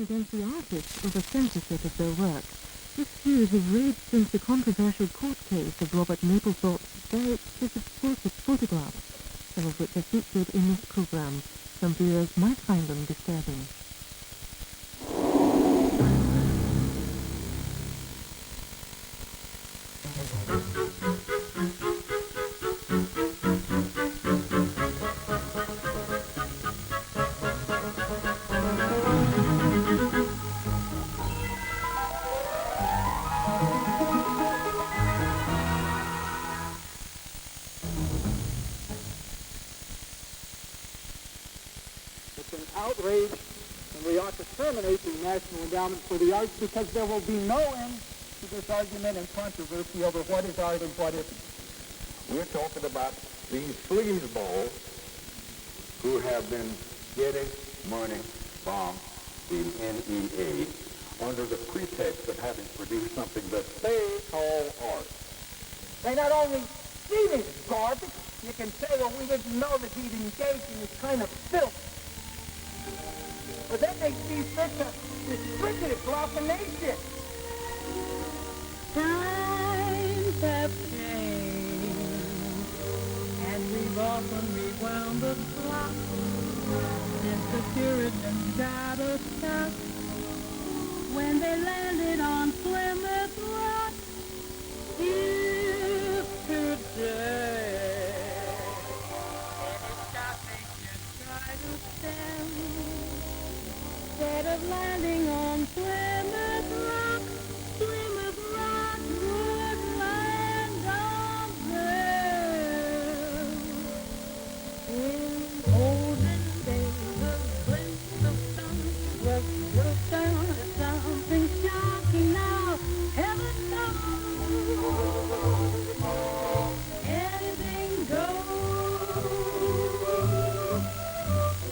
against the artists over censorship of their work. This view has raged since the controversial court case of Robert Mapplethorpe's very explicit photographs, some of which are featured in this program. Some viewers might find them disturbing. Outrage, and we ought to terminate the National Endowment for the Arts because there will be no end to this argument and controversy over what is art and what isn't. We're talking about these sleazeballs who have been getting money from the NEA under the pretext of having produced something that they call art. They not only see this garbage, you can say, well, we didn't know that he'd engaged in this kind of filth. But then they see such a restricted profanation. Times have changed, and we've often rewound the clock since the Puritans got us stuck when they landed on Plymouth Rock. If today any topic you try to stand, instead of landing on Plymouth Rock would land on them. In olden days, the glint of sun was looked down as something shocking. Now, heaven knows, anything goes.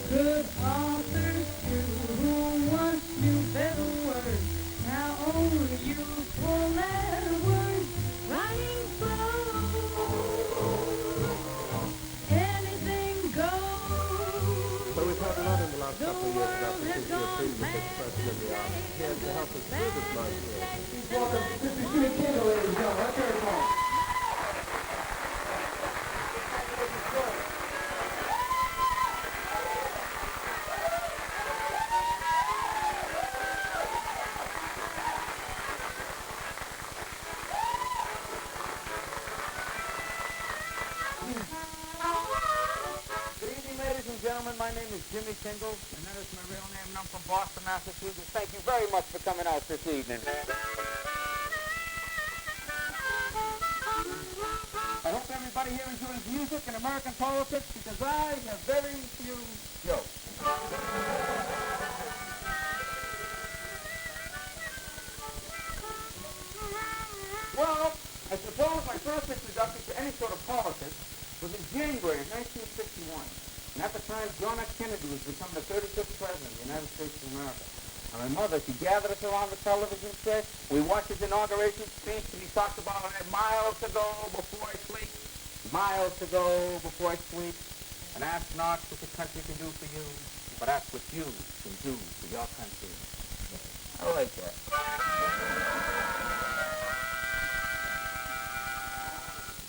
Good authors who once knew better words, now only use four-letter words, writing prose. Anything goes. So we've had a lot in the last couple of years about the previous expression in the arts. Here to help us through this night here. Welcome, this is Jimmy Tingle, ladies and gentlemen. Let's hear it for him. My name is Jimmy Tingle, and that is my real name, and I'm from Boston, Massachusetts. Thank you very much for coming out this evening. I hope everybody here enjoys music and American politics, because I have very few jokes. Well, I suppose my first introduction to any sort of politics was in January of 1961. And at the time, John F. Kennedy was becoming the 35th president of the United States of America. And my mother, she gathered us around the television set. We watched his inauguration speech, and he talked about miles to go before I sleep, miles to go before I sleep. And ask not what the country can do for you, but ask what you can do for your country. I like that.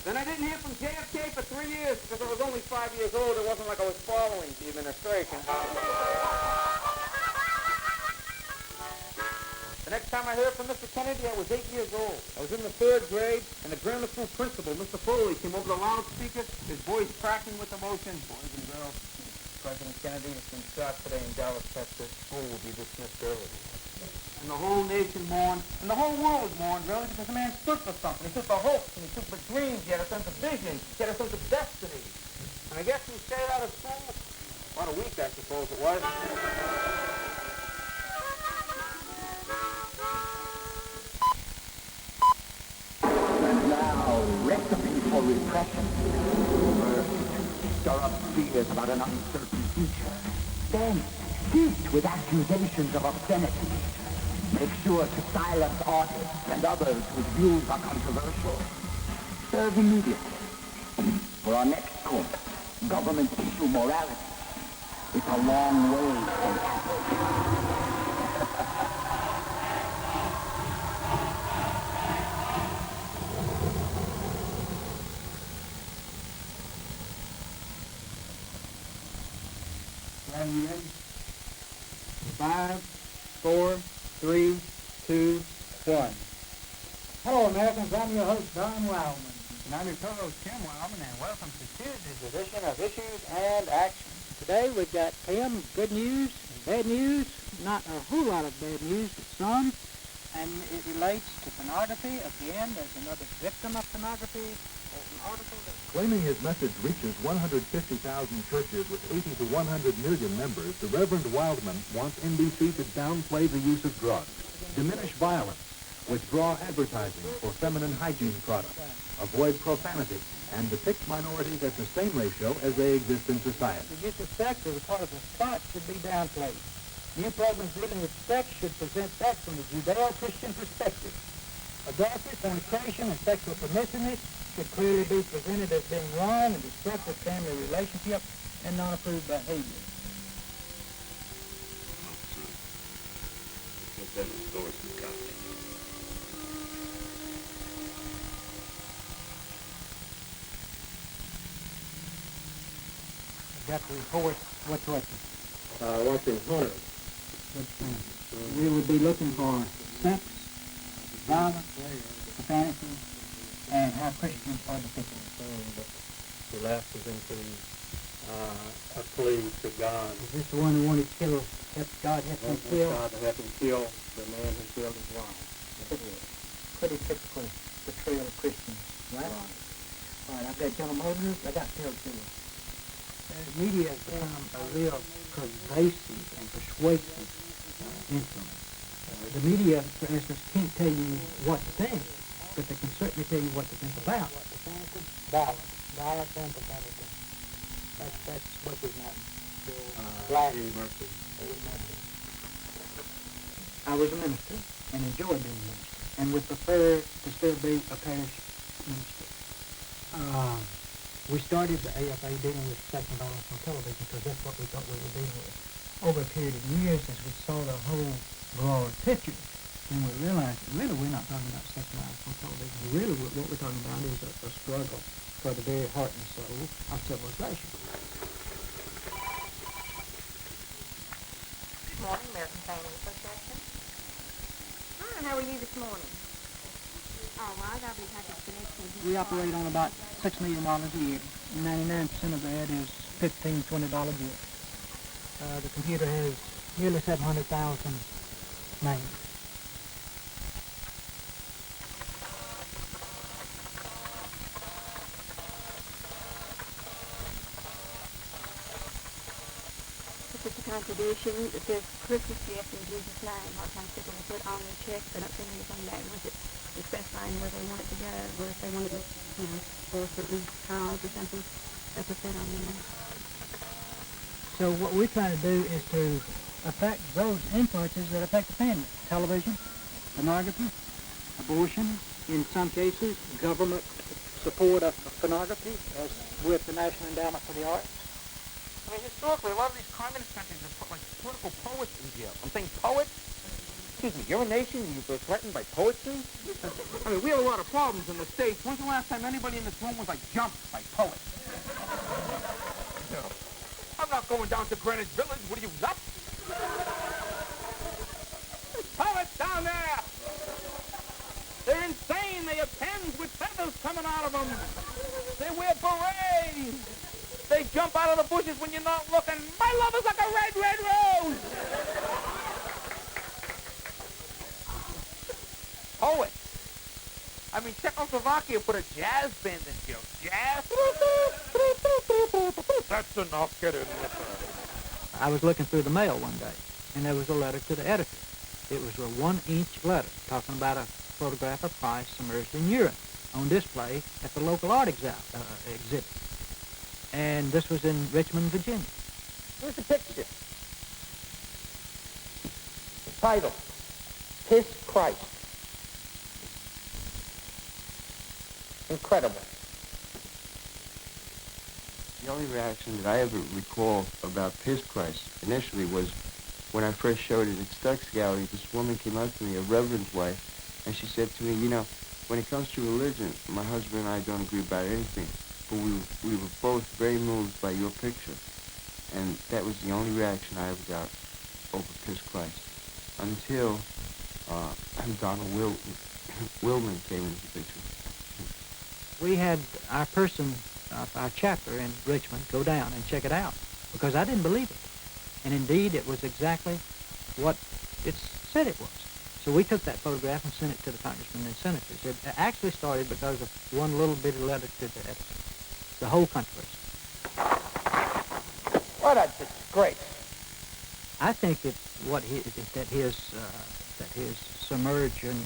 Then I didn't hear from JFK for 3 years because I was only 5 years old. It wasn't like I was following the administration. The next time I heard from Mr. Kennedy, I was 8 years old. I was in the 3rd grade, and the grammar school principal, Mr. Foley, came over the loudspeaker, his voice cracking with emotion. Boys and girls, President Kennedy has been shot today in Dallas, Texas. School will be dismissed early. And the whole nation mourned, and the whole world mourned, really, because the man stood for something. He stood for hopes, and he stood for dreams. He had a sense of vision. He had a sense of destiny. And I guess he stayed out of school about a week, I suppose it was. And now, recipe for repression. First, stir up fears about an uncertain future. Then, heaped with accusations of obscenity. Make sure to silence artists and others whose views are controversial. Serve immediately. For our next course, government issue morality. It's a long way from 5, 4, 3, 2, 1. Hello, Americans. I'm your host, Don Wildmon. And I'm your co-host, Tim Wildmon, and welcome to Tuesday's edition of Issues and Action. Today we've got, Tim, good news and bad news. Not a whole lot of bad news, but some. And it relates to pornography. At the end, there's another victim of pornography. There's an article that... Claiming his message reaches 150,000 churches with 80 to 100 million members, the Reverend Wildmon wants NBC to downplay the use of drugs, diminish violence, withdraw advertising for feminine hygiene products, avoid profanity, and depict minorities at the same ratio as they exist in society. The use of sex as a part of the plot should be downplayed. New programs dealing with sex should present sex from the Judeo-Christian perspective. Adultery, fornication, and sexual permissiveness should clearly be presented as being wrong and destructive family relationships and non-approved behavior. I've got to report what's watching. Watching Hunter. We would be looking for sex, violence, profanity, and how Christians are depicted. He lapses into a plea to God. Is this the one who wanted to kill, God help him kill? God to help him kill the man who killed his wife. Pretty typical portrayal of Christians, right? All right, I've got General Motors, I got Phil Stewart. The media has become a real pervasive and persuasive influence. The media, for instance, can't tell you what to think, but they can certainly tell you what to think about. Violence and profanity. That's what we've done. I was a minister and enjoyed being a minister and would prefer to still be a parish minister. We started the AFA dealing with sex and violence on television because that's what we thought we were dealing with. Over a period of years, as we saw the whole broad picture, then we realized that really we're not talking about sex and violence on television. Really what we're talking about is a struggle for the very heart and soul of civilization. Good morning, American Family Association. Hi, how are you this morning? All right, I'll be happy to connect with you. We operate on about $6 million a year. 99% of that is $15, $20 a year. The computer has nearly 700,000 names. It's just a contribution. It says Christmas gift in Jesus' name. A lot of times people will put on their checks. They don't send anything back with it. It's specifying where they want it to go, or if they want it, for a certain cause or something. That's what's said on there. So what we're trying to do is to affect those influences that affect the family. Television, pornography, abortion, in some cases, government support of pornography, as with the National Endowment for the Arts. I mean, historically, a lot of these communist countries have put, like, political poets in jail. I'm saying poets? Excuse me, you're a nation, you were threatened by poetry? I mean, we have a lot of problems in the States. When's the last time anybody in this room was, like, jumped by poets? No. I'm not going down to Greenwich Village. What are you, nuts? There's poets down there! They're insane. They have pens with feathers coming out of them. They wear berets. They jump out of the bushes when you're not looking. My love is like a red, red rose. Poets. I mean, Czechoslovakia put a jazz band in jail. Jazz? That's enough. Get in there. I was looking through the mail one day, and there was a letter to the editor. It was a 1-inch letter talking about a photograph of Christ submerged in urine on display at the local art exhibit. And this was in Richmond, Virginia. Here's the picture. The title, Piss Christ. Incredible. The only reaction that I ever recall about Piss Christ initially was when I first showed it at Stuck's Gallery. This woman came up to me, a reverend's wife, and she said to me, you know, when it comes to religion, my husband and I don't agree about anything, but we were both very moved by your picture. And that was the only reaction I ever got over Piss Christ. until Donald Wildmon came into the picture. We had our person, our chapter in Richmond, go down and check it out because I didn't believe it. And indeed, it was exactly what it said it was. So we took that photograph and sent it to the congressmen and senators. It actually started because of one little bitty letter to the editor. The whole controversy. What a disgrace. I think that his submersion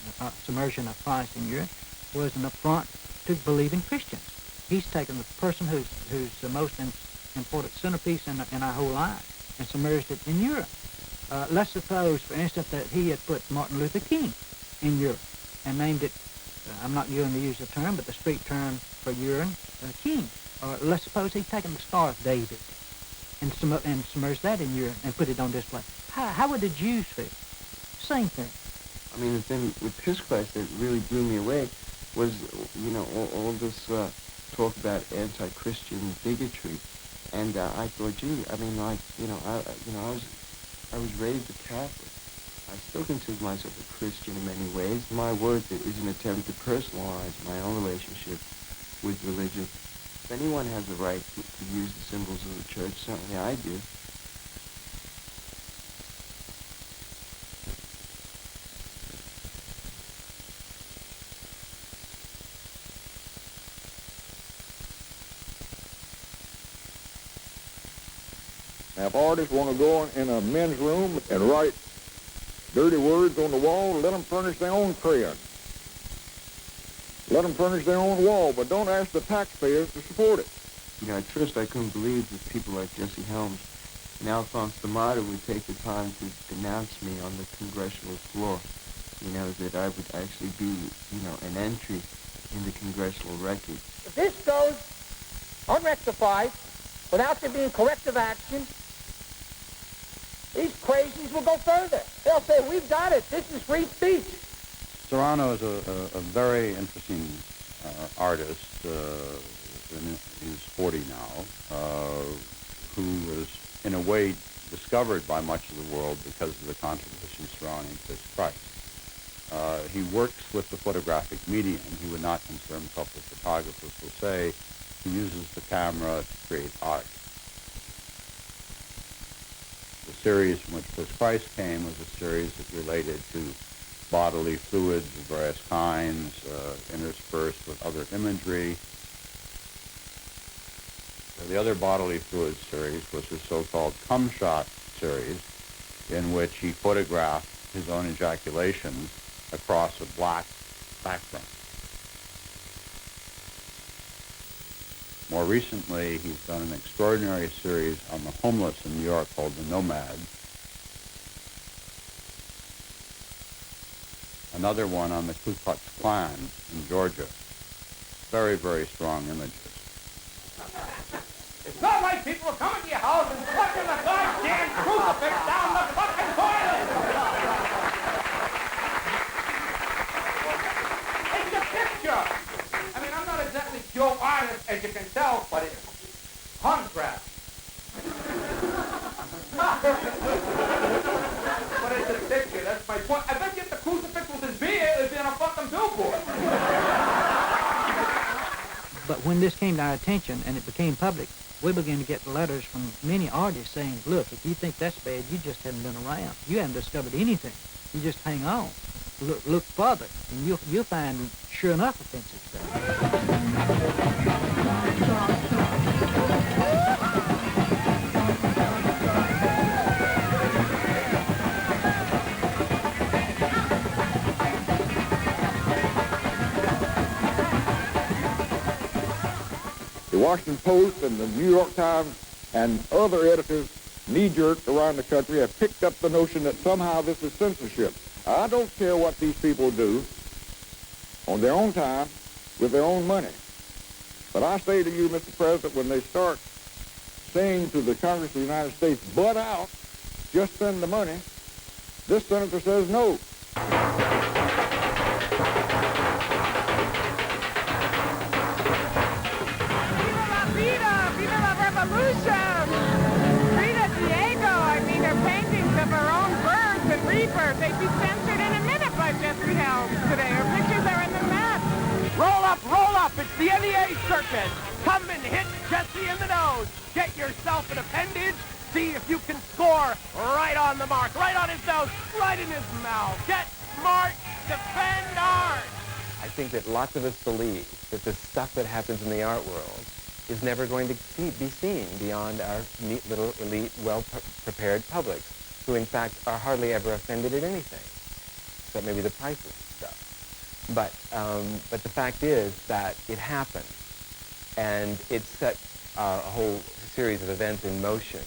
of Christ in Europe was an affront to believing Christians. He's taken the person who's the most important centerpiece in our whole life and submerged it in Europe. Let's suppose, for instance, that he had put Martin Luther King in Europe and named it, I'm not going to use the term, but the street term for urine, King. Or let's suppose he'd taken the Star of David and submerged that in urine and put it on display. How would the Jews feel? Same thing. I mean, the thing with Piss Christ that really blew me away was, you know, all this talk about anti-Christian bigotry. And I thought, gee, I mean, like, I was raised a Catholic. I still consider myself a Christian in many ways. My work is an attempt to personalize my own relationship with religion. If anyone has the right to use the symbols of the church, certainly I do. Now, if artists want to go in a men's room and write dirty words on the wall, let them furnish their own crayon. Let them furnish their own wall, but don't ask the taxpayers to support it. You know, at first I couldn't believe that people like Jesse Helms and Alphonse D'Amato would take the time to denounce me on the congressional floor. You know, that I would actually be, you know, an entry in the congressional record. If this goes unrectified, without there being corrective action, these crazies will go further. They'll say, we've got it. This is free speech. Serrano is a very interesting artist, he's 40 now, who was in a way discovered by much of the world because of the controversy surrounding his Christ. He works with the photographic medium. He would not consider himself a photographer per se. He uses the camera to create art. The series from which Piss Christ came was a series that related to bodily fluids of various kinds, interspersed with other imagery. The other bodily fluids series was his so-called cum shot series, in which he photographed his own ejaculations across a black background. More recently, he's done an extraordinary series on the homeless in New York called The Nomad. Another one on the Ku Klux Klan in Georgia. Very, very strong images. It's not like people are coming to your house and fucking the goddamn crucifix down the fucking toilet! It's a picture! I mean, I'm not exactly Joe Artist, as you can tell, but it's contrast. But it's a picture, that's my point. I bet you if the crucifix was in beer, it'd be on a fucking billboard. But when this came to our attention and it became public, we began to get letters from many artists saying, look, if you think that's bad, you just haven't been around. You haven't discovered anything. You just hang on. Look further, and you'll find sure enough offensive stuff. The Washington Post and the New York Times and other editors, knee-jerked around the country, have picked up the notion that somehow this is censorship. I don't care what these people do on their own time with their own money. But I say to you, Mr. President, when they start saying to the Congress of the United States, butt out, just send the money, this senator says no. Frida Diego, I mean, her paintings of her own birds and rebirth. they'd be censored in a minute by Jesse Helms today. Her pictures are in the mess. Roll up, it's the NEA circus. Come and hit Jesse in the nose. Get yourself an appendage. See if you can score right on the mark, right on his nose, right in his mouth. Get smart, defend art. I think that lots of us believe that the stuff that happens in the art world is never going to be seen beyond our neat little elite, well-prepared publics, who in fact are hardly ever offended at anything, except maybe the prices stuff. But the fact is that it happened, and it set a whole series of events in motion,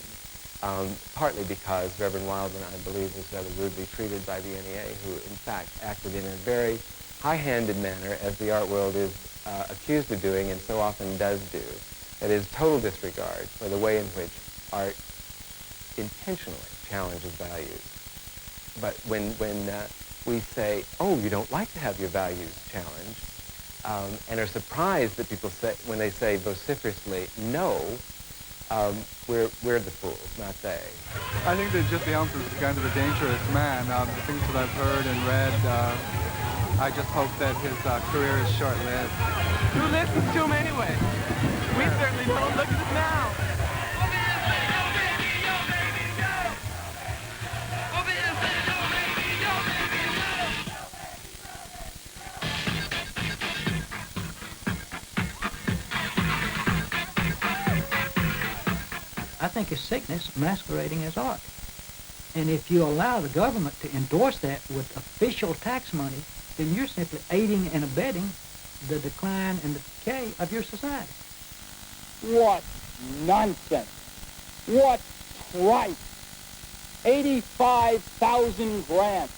partly because Reverend Wildmon, I believe, was rather rudely treated by the NEA, who in fact acted in a very high-handed manner, as the art world is accused of doing and so often does do. That is, total disregard for the way in which art intentionally challenges values. But when we say, oh, you don't like to have your values challenged, and are surprised that people say, when they say vociferously, no, we're the fools, not they. I think that Jesse Helms is kind of a dangerous man. The things that I've heard and read, I just hope that his career is short-lived. Who listens to him anyway? We certainly don't. Look at it now. I think it's sickness masquerading as art. And if you allow the government to endorse that with official tax money, then you're simply aiding and abetting the decline and the decay of your society. What nonsense. What tripe. 85,000 grants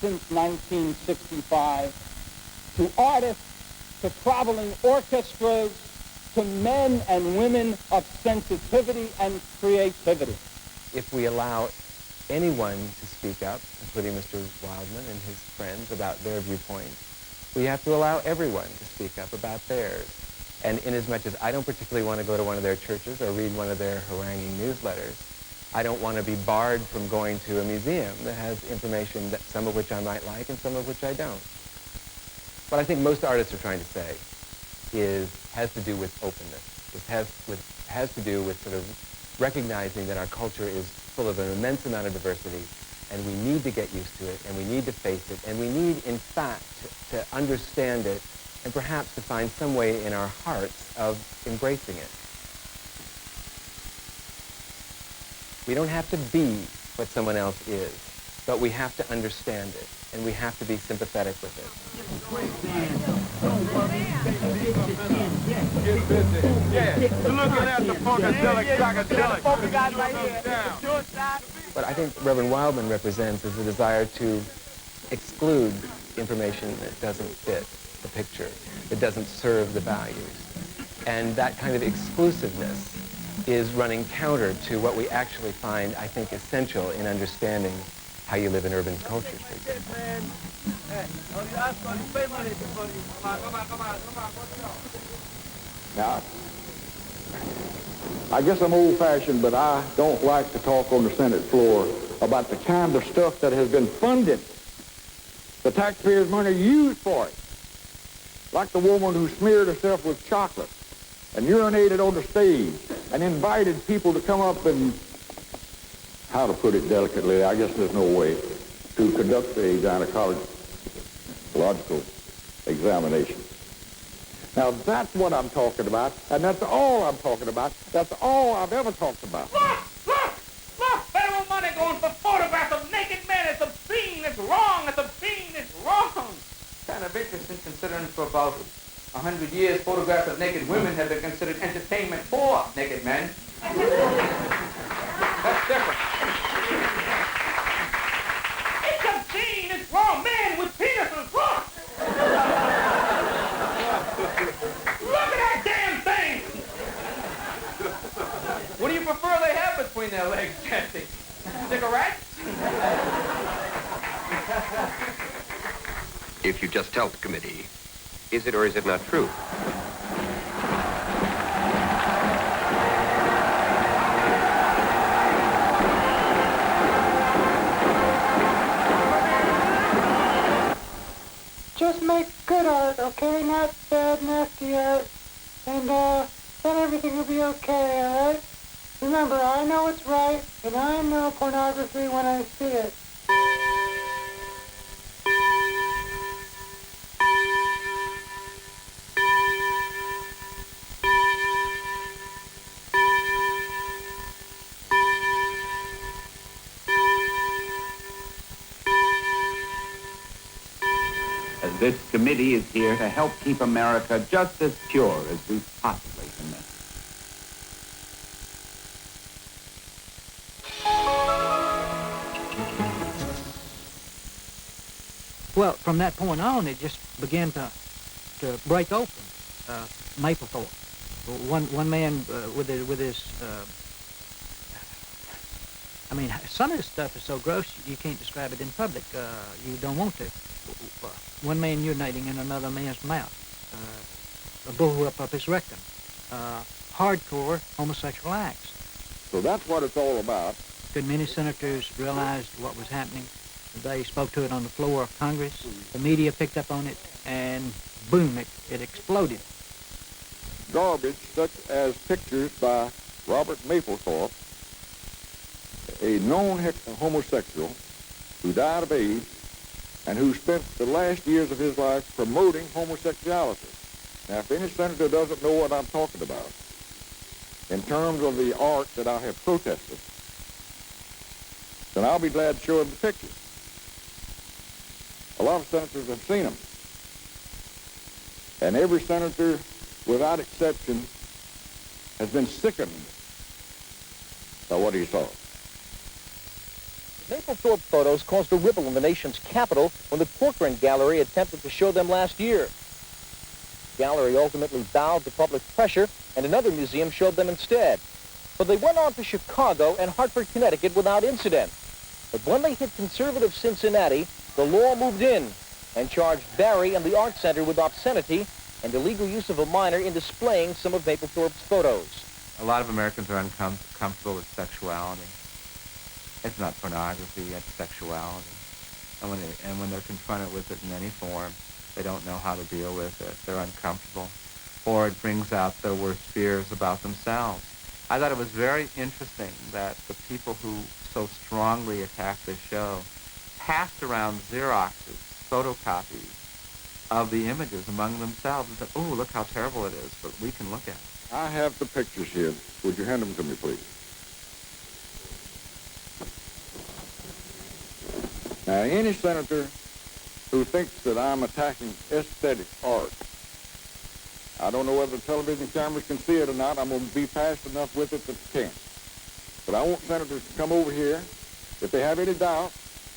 since 1965 to artists, to traveling orchestras, to men and women of sensitivity and creativity. If we allow anyone to speak up, including Mr. Wildmon and his friends, about their viewpoints, we have to allow everyone to speak up about theirs. And inasmuch as I don't particularly want to go to one of their churches or read one of their haranguing newsletters, I don't want to be barred from going to a museum that has information, that some of which I might like and some of which I don't. What I think most artists are trying to say has to do with openness. It has to do with sort of recognizing that our culture is full of an immense amount of diversity, and we need to get used to it, and we need to face it, and we need, in fact, to understand it, and perhaps to find some way in our hearts of embracing it. We don't have to be what someone else is, but we have to understand it, and we have to be sympathetic with it. Yeah, you're looking at the funkadelic, psychedelic. What I think Reverend Wildmon represents is the desire to exclude information that doesn't fit the picture, that doesn't serve the values. And that kind of exclusiveness is running counter to what we actually find, I think, essential in understanding how you live in urban cultures, for example. Now, I guess I'm old-fashioned, but I don't like to talk on the Senate floor about the kind of stuff that has been funded. The taxpayers' money used for it. Like the woman who smeared herself with chocolate and urinated on the stage and invited people to come up and, how to put it delicately, I guess there's no way, to conduct a gynecological examination. Now, that's what I'm talking about, and that's all I'm talking about. That's all I've ever talked about. Look! Federal money going for photographs of naked men. It's obscene. It's wrong. It's obscene. It's wrong. Kind of interesting, considering for about 100 years, photographs of naked women have been considered entertainment for naked men. That's different. It's obscene. It's wrong. Men with penises. Look! Look at that damn thing! What do you prefer they have between their legs, Jesse? Cigarettes? If you just tell the committee, is it or is it not true? good art, okay? Not bad, nasty art. And then everything will be okay, all right? Remember, I know it's right, and I know pornography when I see it. This committee is here to help keep America just as pure as we possibly can make. Well, from that point on, it just began to break open. Mapplethorpe, one man with his. I mean, some of this stuff is so gross you can't describe it in public. You don't want to. One man urinating in another man's mouth, a bullwhip up his rectum, hardcore homosexual acts. So that's what it's all about. Good many senators realized what was happening. They spoke to it on the floor of Congress. The media picked up on it, and boom, it exploded. Garbage such as pictures by Robert Mapplethorpe, a known homosexual who died of AIDS and who spent the last years of his life promoting homosexuality. Now, if any senator doesn't know what I'm talking about in terms of the art that I have protested, then I'll be glad to show him the pictures. A lot of senators have seen them. And every senator, without exception, has been sickened by what he saw. Mapplethorpe photos caused a ripple in the nation's capital when the Corcoran Gallery attempted to show them last year. The gallery ultimately bowed to public pressure, and another museum showed them instead. But they went on to Chicago and Hartford, Connecticut without incident. But when they hit conservative Cincinnati, the law moved in and charged Barry and the Art Center with obscenity and illegal use of a minor in displaying some of Mapplethorpe's photos. A lot of Americans are uncomfortable with sexuality. It's not pornography, it's sexuality. And when they're confronted with it in any form, they don't know how to deal with it. They're uncomfortable. Or it brings out their worst fears about themselves. I thought it was very interesting that the people who so strongly attacked this show passed around Xeroxes, photocopies of the images among themselves and said, oh, look how terrible it is, but we can look at it. I have the pictures here. Would you hand them to me, please? Now, any senator who thinks that I'm attacking aesthetic art, I don't know whether the television cameras can see it or not. I'm going to be fast enough with it that they can. But I want senators to come over here, if they have any doubt,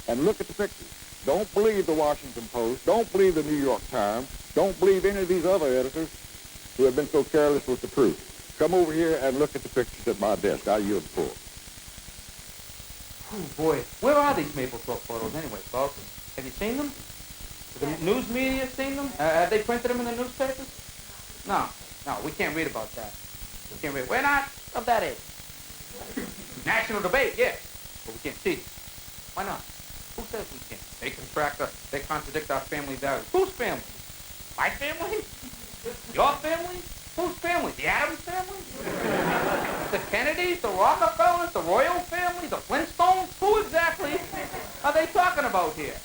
and look at the pictures. Don't believe the Washington Post. Don't believe the New York Times. Don't believe any of these other editors who have been so careless with the truth. Come over here and look at the pictures at my desk. I yield the floor. Oh, boy. Where are these Mapplethorpe photos anyway, folks? Have you seen them? Have the news media seen them? Have they printed them in the newspapers? No, we can't read about that. We can't read. We're not of that age. National debate, yes, but we can't see them. Why not? Who says we can't? They contradict our family values. Whose family? My family? Your family? Whose family? The Addams family? The Kennedys? The Rockefellers? The Royal family? The Flintstones? Who exactly are they talking about here?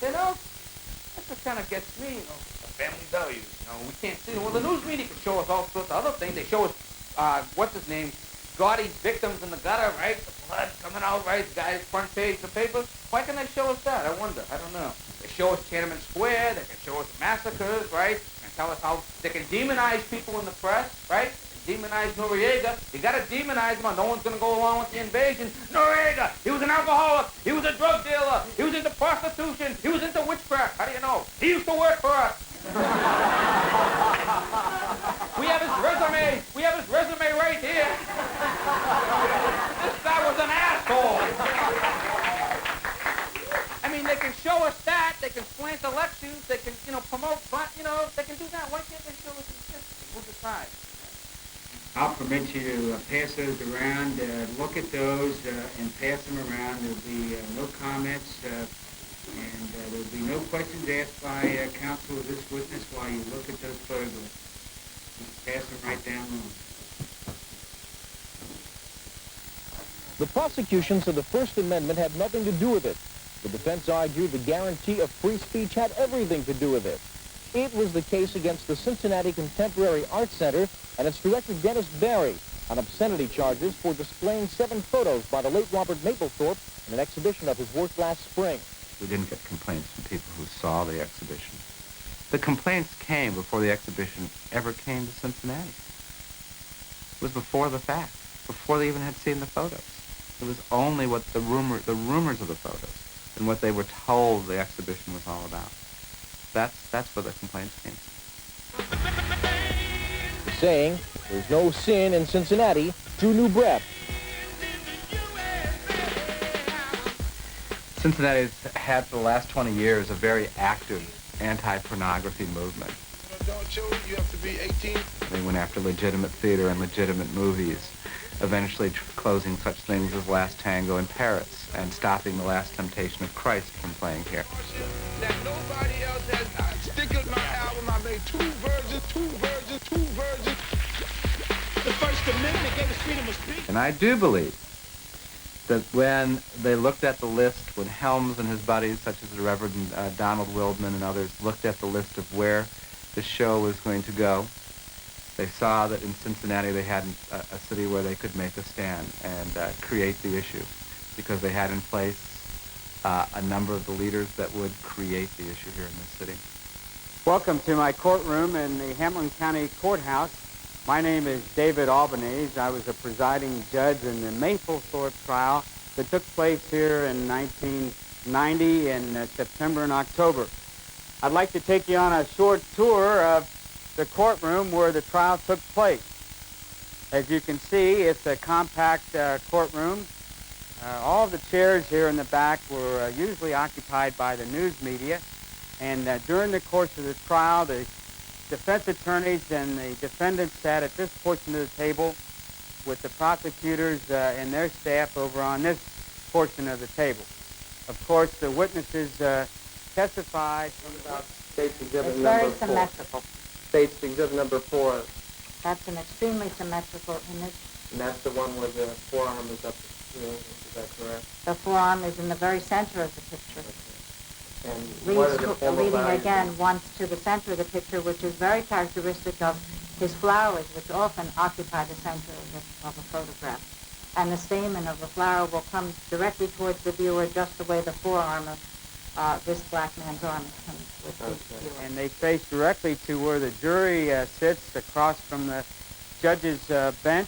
You know, that's what kind of gets me, you know, the family values. You know, we can't see them. Well, the news media can show us all sorts of other things. They show us, what's his name, gaudy victims in the gutter, right? The blood coming out, right? The guy's front page of the paper. Why can't they show us that? I wonder. I don't know. They show us Tiananmen Square. They can show us massacres, right? And tell us how they can demonize people in the press, right? Demonize Noriega. You got to demonize him or no one's going to go along with the invasion. Noriega, he was an alcoholic. He was a drug dealer. He was into prostitution. He was into witchcraft. How do you know? He used to work for us. We have his resume. We have his resume right here. This guy was an asshole. I mean, they can show us that. They can slant elections. They can, you know, promote, you know, they can do that. Why can't they show us this? We'll decide. I'll permit you to pass those around, look at those, and pass them around. There'll be no comments. And there will be no questions asked by counsel of this witness while you look at those photographs. Just pass them right down the line. The prosecution said the First Amendment had nothing to do with it. The defense argued the guarantee of free speech had everything to do with it. It was the case against the Cincinnati Contemporary Art Center and its director Dennis Barry on obscenity charges for displaying 7 photos by the late Robert Mapplethorpe in an exhibition of his work last spring. We didn't get complaints from people who saw the exhibition. The complaints came before the exhibition ever came to Cincinnati. It was before the fact, before they even had seen the photos. It was only what the rumors of the photos and what they were told the exhibition was all about. That's where the complaints came from. Saying there's no sin in Cincinnati drew new breath. Cincinnati's had for the last 20 years a very active anti-pornography movement. Don't show you have to be 18. They went after legitimate theater and legitimate movies, eventually closing such things as Last Tango in Paris and stopping The Last Temptation of Christ from playing here. That nobody else has. Stick with my album. I made 2 versions. The First Amendment gave us freedom of speech. And I do believe that when they looked at the list, when Helms and his buddies, such as the Reverend Donald Wildmon and others, looked at the list of where the show was going to go, they saw that in Cincinnati they had a city where they could make a stand and create the issue, because they had in place a number of the leaders that would create the issue here in this city. Welcome to my courtroom in the Hamilton County Courthouse. My name is David Albanese. I was a presiding judge in the Mapplethorpe trial that took place here in 1990 in September and October. I'd like to take you on a short tour of the courtroom where the trial took place. As you can see, it's a compact courtroom. All of the chairs here in the back were usually occupied by the news media. And during the course of the trial, the defense attorneys and the defendants sat at this portion of the table with the prosecutors and their staff over on this portion of the table. Of course, the witnesses testified about State's Exhibit It's number very 4. symmetrical. State's Exhibit number 4. That's an extremely symmetrical image. And that's the one where the forearm is up. Is that correct? The forearm is in the very center of the picture. And what are the formal Leading values? again once to the center of the picture, which is very characteristic of his flowers, which often occupy the center of a photograph. And the stamen of the flower will come directly towards the viewer, just the way the forearm of this black man's arm comes with the viewer. And they face directly to where the jury sits, across from the judge's bench.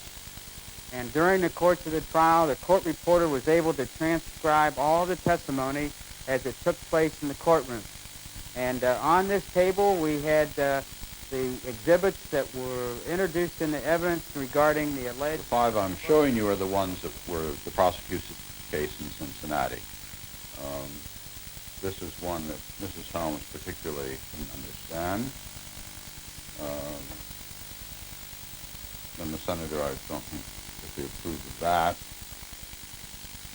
And during the course of the trial, the court reporter was able to transcribe all the testimony as it took place in the courtroom. And on this table, we had the exhibits that were introduced in the evidence regarding the alleged... The 5 I'm showing you are the ones that were the prosecution's case in Cincinnati. This is one that Mrs. Helms particularly didn't understand. And the senator, I don't think that they approved of that.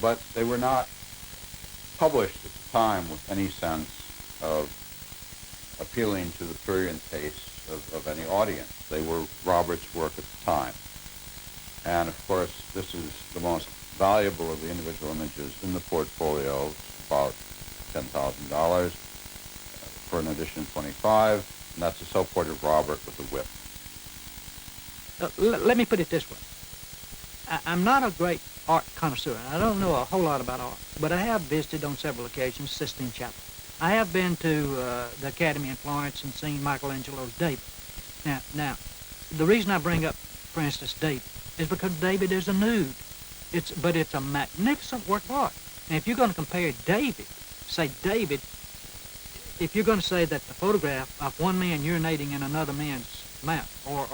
But they were not published at the time with any sense of appealing to the prurient taste of any audience. They were Robert's work at the time. And of course, this is the most valuable of the individual images in the portfolio. It's about $10,000 for an edition 25, and that's a self-portrait of Robert with a whip. Let me put it this way. I'm not a great art connoisseur. I don't know a whole lot about art, but I have visited on several occasions Sistine Chapel. I have been to the Academy in Florence and seen Michelangelo's David. Now, the reason I bring up, for instance, David, is because David is a nude. But it's a magnificent work of art. And if you're going to compare David, say David, if you're going to say that the photograph of one man urinating in another man's mouth, or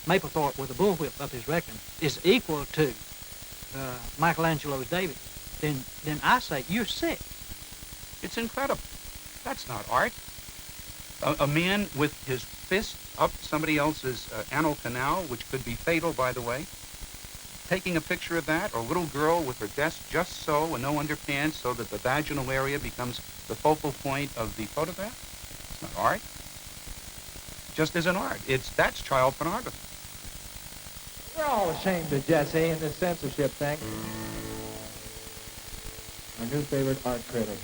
Mapplethorpe with a bullwhip up his rectum is equal to Michelangelo's David, then I say you're sick. It's incredible. That's not art. A man with his fist up somebody else's anal canal, which could be fatal, by the way. taking a picture of that, or a little girl with her dress just so and no underpants so that the vaginal area becomes the focal point of the photograph? It's not art. It just isn't art. That's child pornography. We're all ashamed of Jesse and this censorship thing. Our new favorite art critic.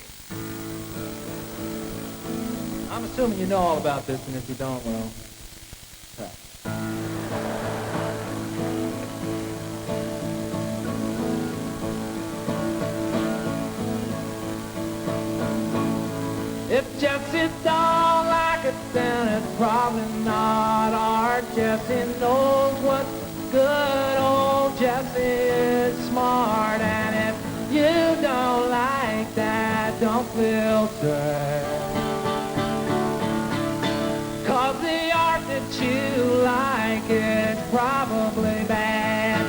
I'm assuming you know all about this, and if you don't, well, tough. If Jesse don't like it, then it's probably not art. Jesse knows what's good. Old Jesse is smart, and if you don't like that, don't feel sad. 'Cause the art that you like is probably bad.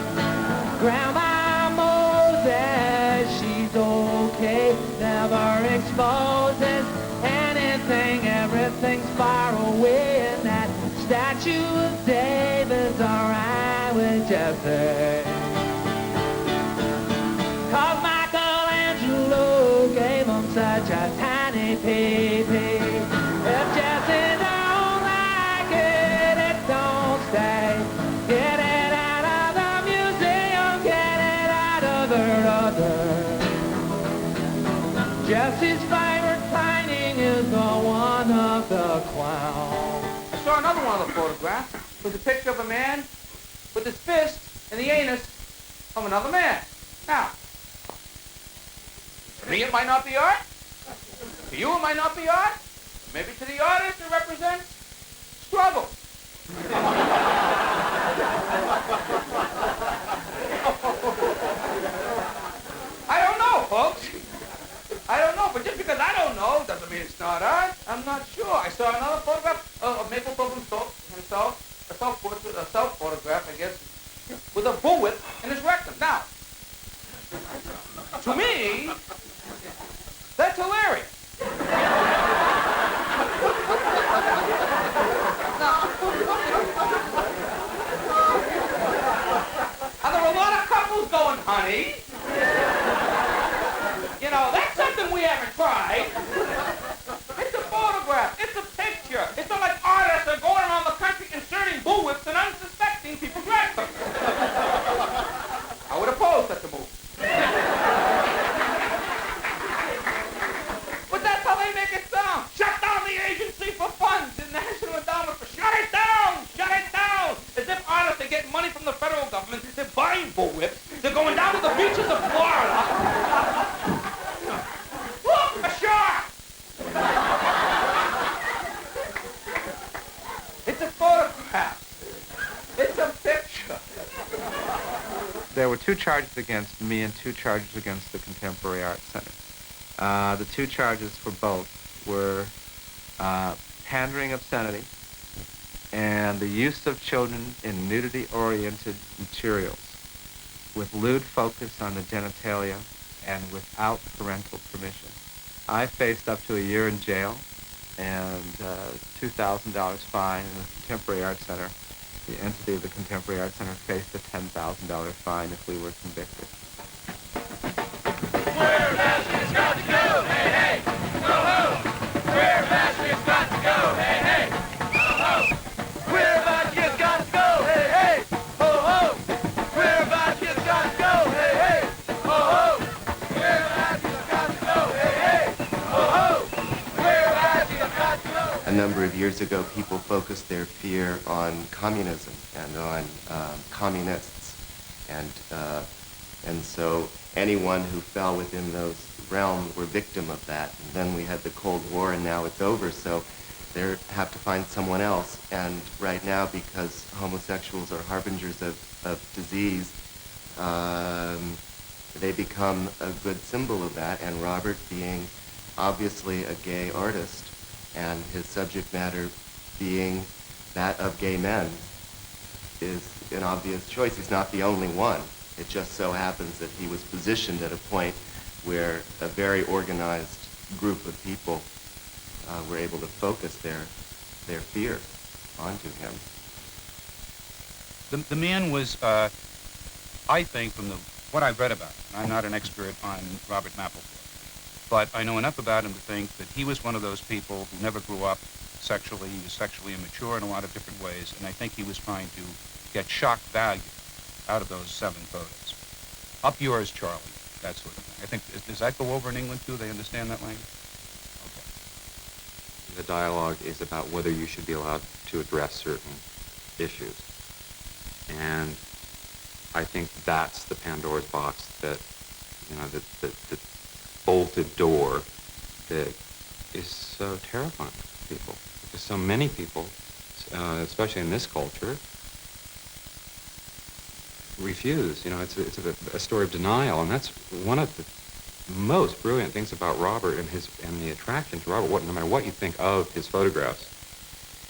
Grandma Moses, she's okay, never exposes anything, everything's far away, and that statue of David's alright with Jesse. 'Cause Michelangelo gave him such a tiny pee-pee. If Jesse don't like it, it don't stay. Get it out of the museum, get it out of the other. Jesse's favorite painting is the one of the clown. I saw another one of the photographs. It was a picture of a man with his fist in the anus of another man. Now, to me it might not be art. To you it might not be art. Maybe to the artist it represents struggle. I don't know, folks. I don't know, but just because I don't know doesn't mean it's not art. I'm not sure. I saw another photograph of Mapplethorpe himself, a self-photograph, I guess, with a bullwhip in his rectum. Now, to me, that's hilarious. Are there a lot of couples going, honey? You know, that's something we haven't tried. It's a photograph. It's a picture. It's not like artists are going around the country inserting bullwhips in unsuspecting people's rectums. I would oppose such a move. But that's how they make it sound. Shut down the agency for funds, the National Endowment for... Shut it down! Shut it down! As if artists are getting money from the federal government. They're buying bullwhips. They're going down to the beaches of Florida. Look, a shark! It's a photograph. It's a picture. There were 2 charges against me and 2 charges against the Contemporary Art Center. The 2 charges for both were pandering obscenity and the use of children in nudity-oriented materials with lewd focus on the genitalia and without parental permission. I faced up to a year in jail and $2,000 fine in the Contemporary Art Center. The entity of the Contemporary Art Center faced a $10,000 fine if we were convicted. Where Bastards got to go, hey, hey, go home. Where Bastards got to go, hey, hey, go home. Where Bastards got to go, hey, hey, ho, ho. Where Bastards got to go, hey, hey, ho, ho. Where Bastards got to go, hey, hey, ho, ho. Where Bastards got to go. A number of years ago, people focused their fear on communism and on communists, and so anyone who fell within those realms were victim of that. And then we had the Cold War, and now it's over, so they have to find someone else. And right now, because homosexuals are harbingers of disease, they become a good symbol of that. And Robert, being obviously a gay artist, and his subject matter being that of gay men, is an obvious choice. He's not the only one. It just so happens that he was positioned at a point where a very organized group of people were able to focus their fear onto him. The man was I think from what I've read about him, and I'm not an expert on Robert Mapplethorpe, but I know enough about him to think that he was one of those people who never grew up sexually. He was sexually immature in a lot of different ways, and I think he was trying to get shock value out of those 7 photos. Up yours, Charlie, that sort of thing. I think, does that go over in England too? They understand that language? Okay. The dialogue is about whether you should be allowed to address certain issues. And I think that's the Pandora's box that, you know, the bolted door that is so terrifying to people. Because so many people, especially in this culture, refuse. You know, it's a story of denial, and that's one of the most brilliant things about Robert and the attraction to Robert, no matter what you think of his photographs,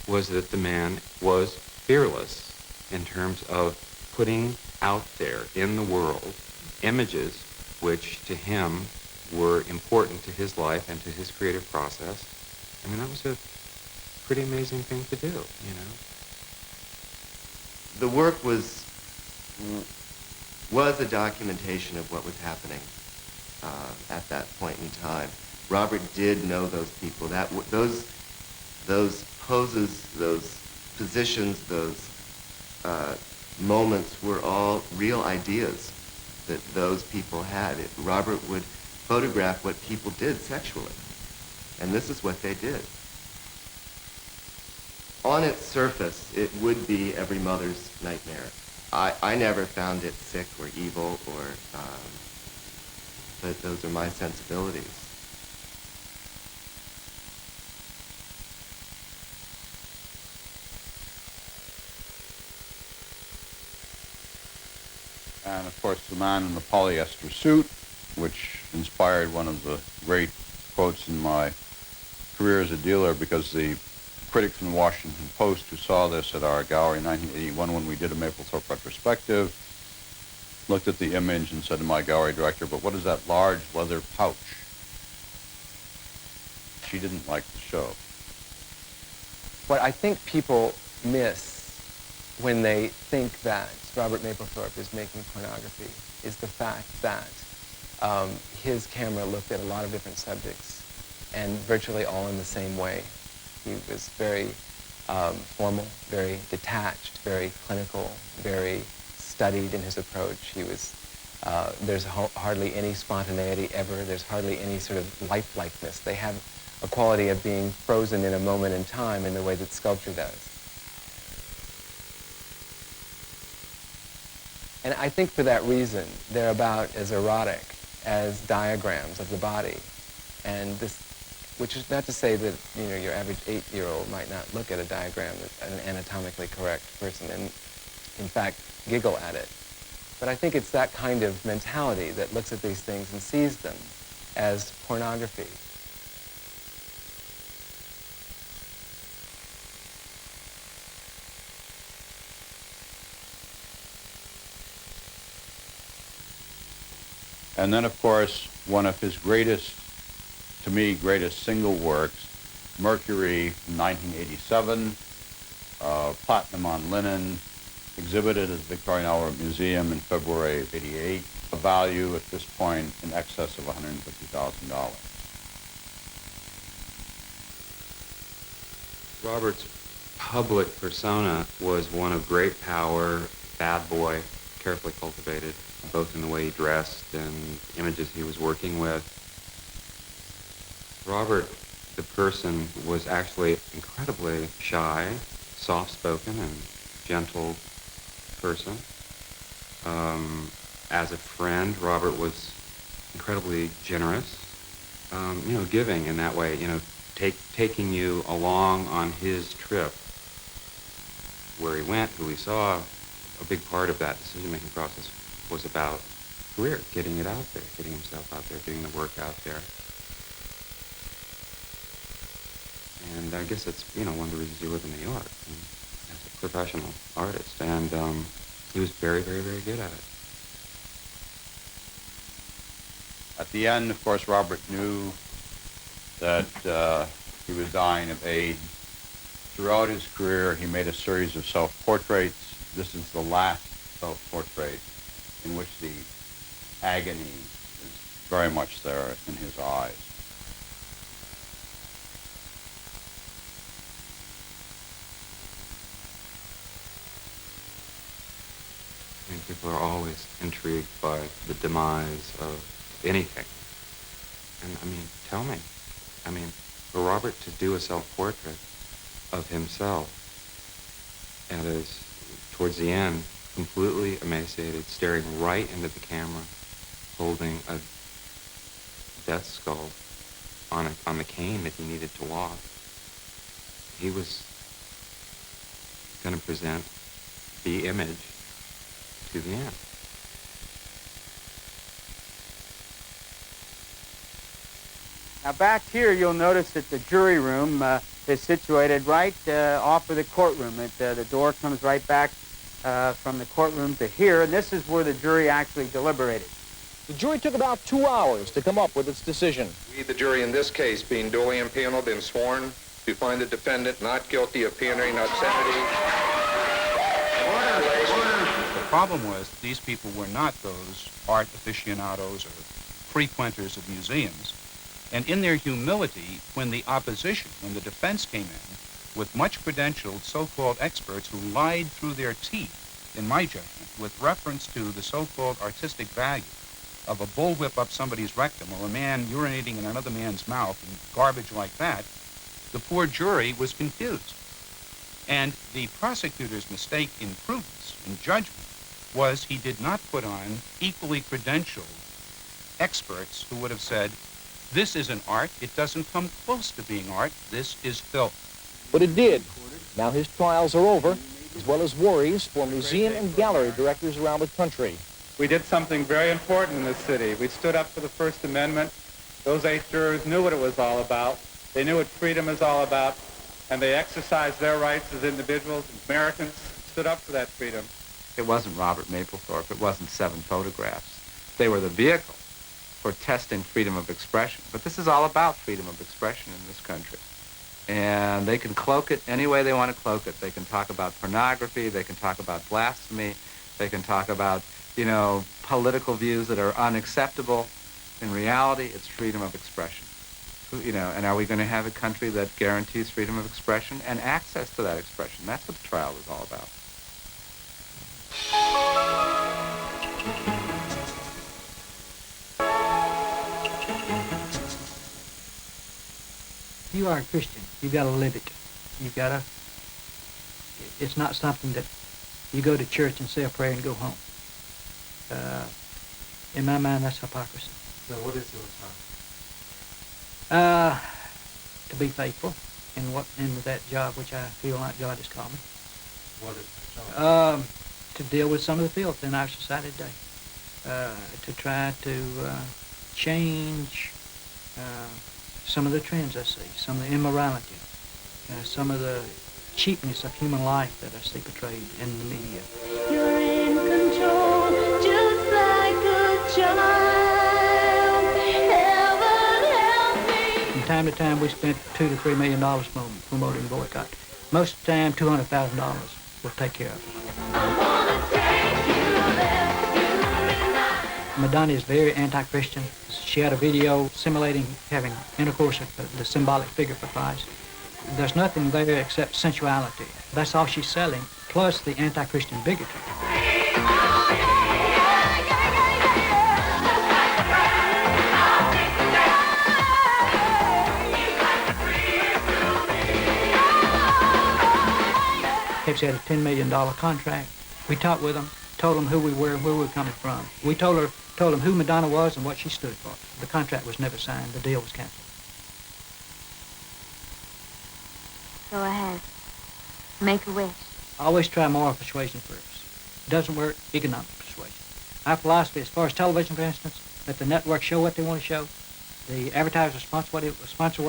was that the man was fearless in terms of putting out there in the world images which to him were important to his life and to his creative process. I mean, that was a pretty amazing thing to do, you know. The work was a documentation of what was happening at that point in time. Robert did know those people. Those poses, those positions, those moments were all real ideas that those people had. Robert would photograph what people did sexually, and this is what they did. On its surface, it would be every mother's nightmare. I never found it sick or evil, but those are my sensibilities. And of course, the man in the polyester suit, which inspired one of the great quotes in my career as a dealer, because the critic from the Washington Post who saw this at our gallery in 1981 when we did a Mapplethorpe retrospective looked at the image and said to my gallery director, "But what is that large leather pouch?" She didn't like the show. What I think people miss when they think that Robert Mapplethorpe is making pornography is the fact that his camera looked at a lot of different subjects, and virtually all in the same way. He was very formal, very detached, very clinical, very studied in his approach. He was, there's hardly any spontaneity ever. There's hardly any sort of lifelikeness. They have a quality of being frozen in a moment in time in the way that sculpture does. And I think for that reason, they're about as erotic as diagrams of the body. And this, which is not to say that, you know, your average 8-year-old might not look at a diagram as an anatomically correct person and, in fact, giggle at it. But I think it's that kind of mentality that looks at these things and sees them as pornography. And then, of course, one of his greatest, to me, greatest single works, Mercury from 1987, platinum on linen, exhibited at the Victorian Albert Museum in February of '88, a value at this point in excess of $150,000. Robert's public persona was one of great power, bad boy, carefully cultivated, both in the way he dressed and images he was working with. Robert, the person, was actually incredibly shy, soft-spoken, and gentle person. As a friend, Robert was incredibly generous, you know, giving in that way, you know, taking you along on his trip, where he went, who he saw. A big part of that decision-making process was about career, getting it out there, getting himself out there, getting the work out there. And I guess that's, you know, one of the reasons you live in New York as a professional artist. And he was very, very, very good at it. At the end, of course, Robert knew that he was dying of AIDS. Throughout his career, he made a series of self-portraits. This is the last self-portrait in which the agony is very much there in his eyes. I mean, people are always intrigued by the demise of anything. And I mean, tell me, I mean, for Robert to do a self-portrait of himself and is, towards the end, completely emaciated, staring right into the camera, holding a death skull on the cane that he needed to walk. He was going to present the image to the end. Now back here, you'll notice that the jury room is situated right off of the courtroom. The door comes right back from the courtroom to here, and this is where the jury actually deliberated. The jury took about 2 hours to come up with its decision. We, the jury in this case, being duly impaneled and sworn to find the defendant not guilty of peonage and obscenity. The problem was that these people were not those art aficionados or frequenters of museums. And in their humility, when the opposition, when the defense came in with much credentialed so-called experts who lied through their teeth, in my judgment, with reference to the so-called artistic value of a bullwhip up somebody's rectum or a man urinating in another man's mouth and garbage like that, the poor jury was confused. And the prosecutor's mistake in prudence, in judgment, was he did not put on equally credentialed experts who would have said, this isn't art, it doesn't come close to being art, this is filth. But it did. Now his trials are over, as well as worries for museum and gallery directors around the country. We did something very important in this city. We stood up for the First Amendment. Those 8 jurors knew what it was all about. They knew what freedom is all about, and they exercised their rights as individuals, as Americans, stood up for that freedom. It wasn't Robert Mapplethorpe. It wasn't 7 photographs. They were the vehicle for testing freedom of expression. But this is all about freedom of expression in this country. And they can cloak it any way they want to cloak it. They can talk about pornography. They can talk about blasphemy. They can talk about, you know, political views that are unacceptable. In reality, it's freedom of expression. You know, and are we going to have a country that guarantees freedom of expression and access to that expression? That's what the trial was all about. If you are a Christian, you've got to live it. You've got to, it's not something that you go to church and say a prayer and go home. In my mind, that's hypocrisy. So what is your To be faithful in that job which I feel like God has called me. What is the job? To deal with some of the filth in our society today. To try to change some of the trends I see, some of the immorality, some of the cheapness of human life that I see portrayed in the media. You're in control, just like a child. Heaven help me. From time to time, we spent $2 to $3 million promoting boycott. Most of the time, $200,000 will take care of it. I wanna take you there. Madonna is very anti-Christian. She had a video simulating having intercourse with the symbolic figure for Christ. There's nothing there except sensuality. That's all she's selling, plus the anti-Christian bigotry. Pepsi had a $10 million contract. We talked with them, told them who we were and where we were coming from. We told them who Madonna was and what she stood for. The contract was never signed. The deal was canceled. Go ahead. Make a wish. I always try moral persuasion first. Doesn't work, economic persuasion. Our philosophy, as far as television, for instance, let the network show what they want to show. The advertiser sponsor what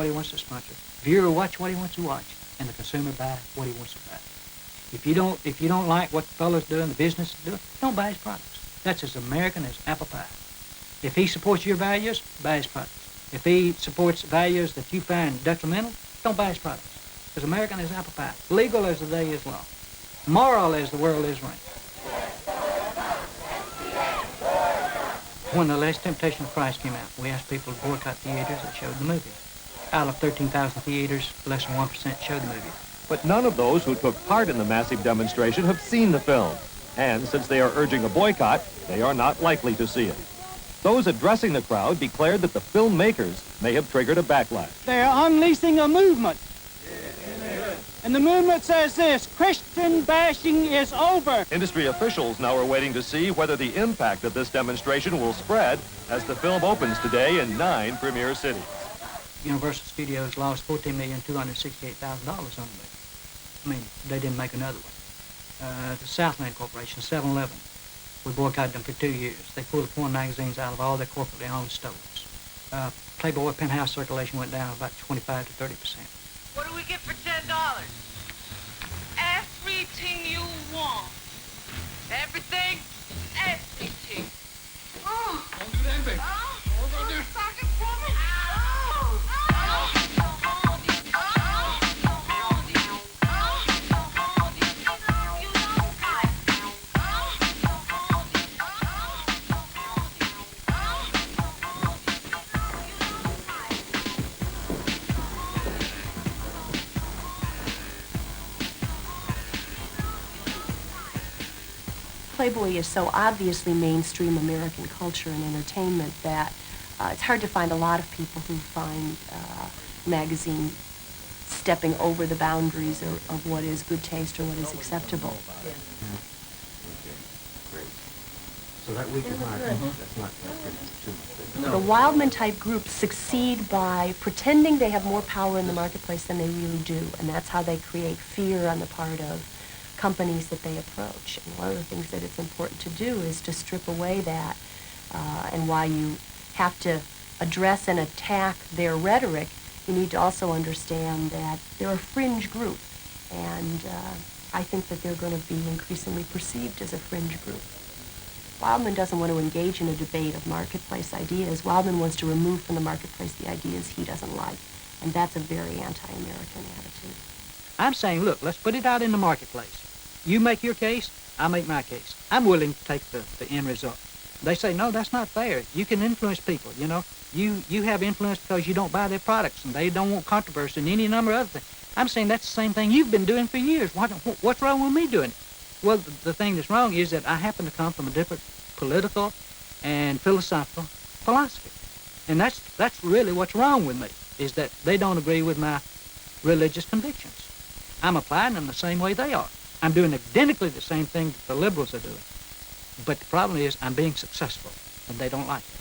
he wants to sponsor. Viewer watch what he wants to watch, and the consumer buy what he wants to buy. If you don't like what the fellow's doing, the business is doing, don't buy his products. That's as American as apple pie. If he supports your values, buy his products. If he supports values that you find detrimental, don't buy his products. As American as apple pie. Legal as the day is long. Moral as the world is ranked. When The Last Temptation of Christ came out, we asked people to boycott theaters that showed the movie. Out of 13,000 theaters, less than 1% showed the movie. But none of those who took part in the massive demonstration have seen the film. And since they are urging a boycott, they are not likely to see it. Those addressing the crowd declared that the filmmakers may have triggered a backlash. They're unleashing a movement. And the movement says this: Christian bashing is over. Industry officials now are waiting to see whether the impact of this demonstration will spread as the film opens today in 9 premier cities. Universal Studios lost $14,268,000 on the movie. I mean, they didn't make another one. The Southland Corporation, 7-Eleven, we boycotted them for 2 years. They pulled the porn magazines out of all their corporately owned stores. Playboy Penthouse circulation went down about 25 to 30%. What do we get for $10? Everything you want. Everything? Everything. Oh. Don't do that, baby. Oh. What are we gonna do? Suck it for me. Playboy is so obviously mainstream American culture and entertainment that it's hard to find a lot of people who find magazine stepping over the boundaries of what is good taste or what is acceptable. So that week is not, that's not too much. The Wildmon type groups succeed by pretending they have more power in the marketplace than they really do, and that's how they create fear on the part of companies that they approach. And one of the things that it's important to do is to strip away that, and while you have to address and attack their rhetoric, you need to also understand that they're a fringe group, and I think that they're going to be increasingly perceived as a fringe group. Wildmon doesn't want to engage in a debate of marketplace ideas. Wildmon wants to remove from the marketplace the ideas he doesn't like, and that's a very anti-American attitude. I'm saying, look, let's put it out in the marketplace. You make your case, I make my case. I'm willing to take the end result. They say, no, that's not fair. You can influence people, you know. You have influence because you don't buy their products, and they don't want controversy and any number of other things. I'm saying that's the same thing you've been doing for years. What's wrong with me doing it? Well, the thing that's wrong is that I happen to come from a different political and philosophical philosophy. And that's really what's wrong with me, is that they don't agree with my religious convictions. I'm applying them the same way they are. I'm doing identically the same thing that the liberals are doing. But the problem is I'm being successful, and they don't like it.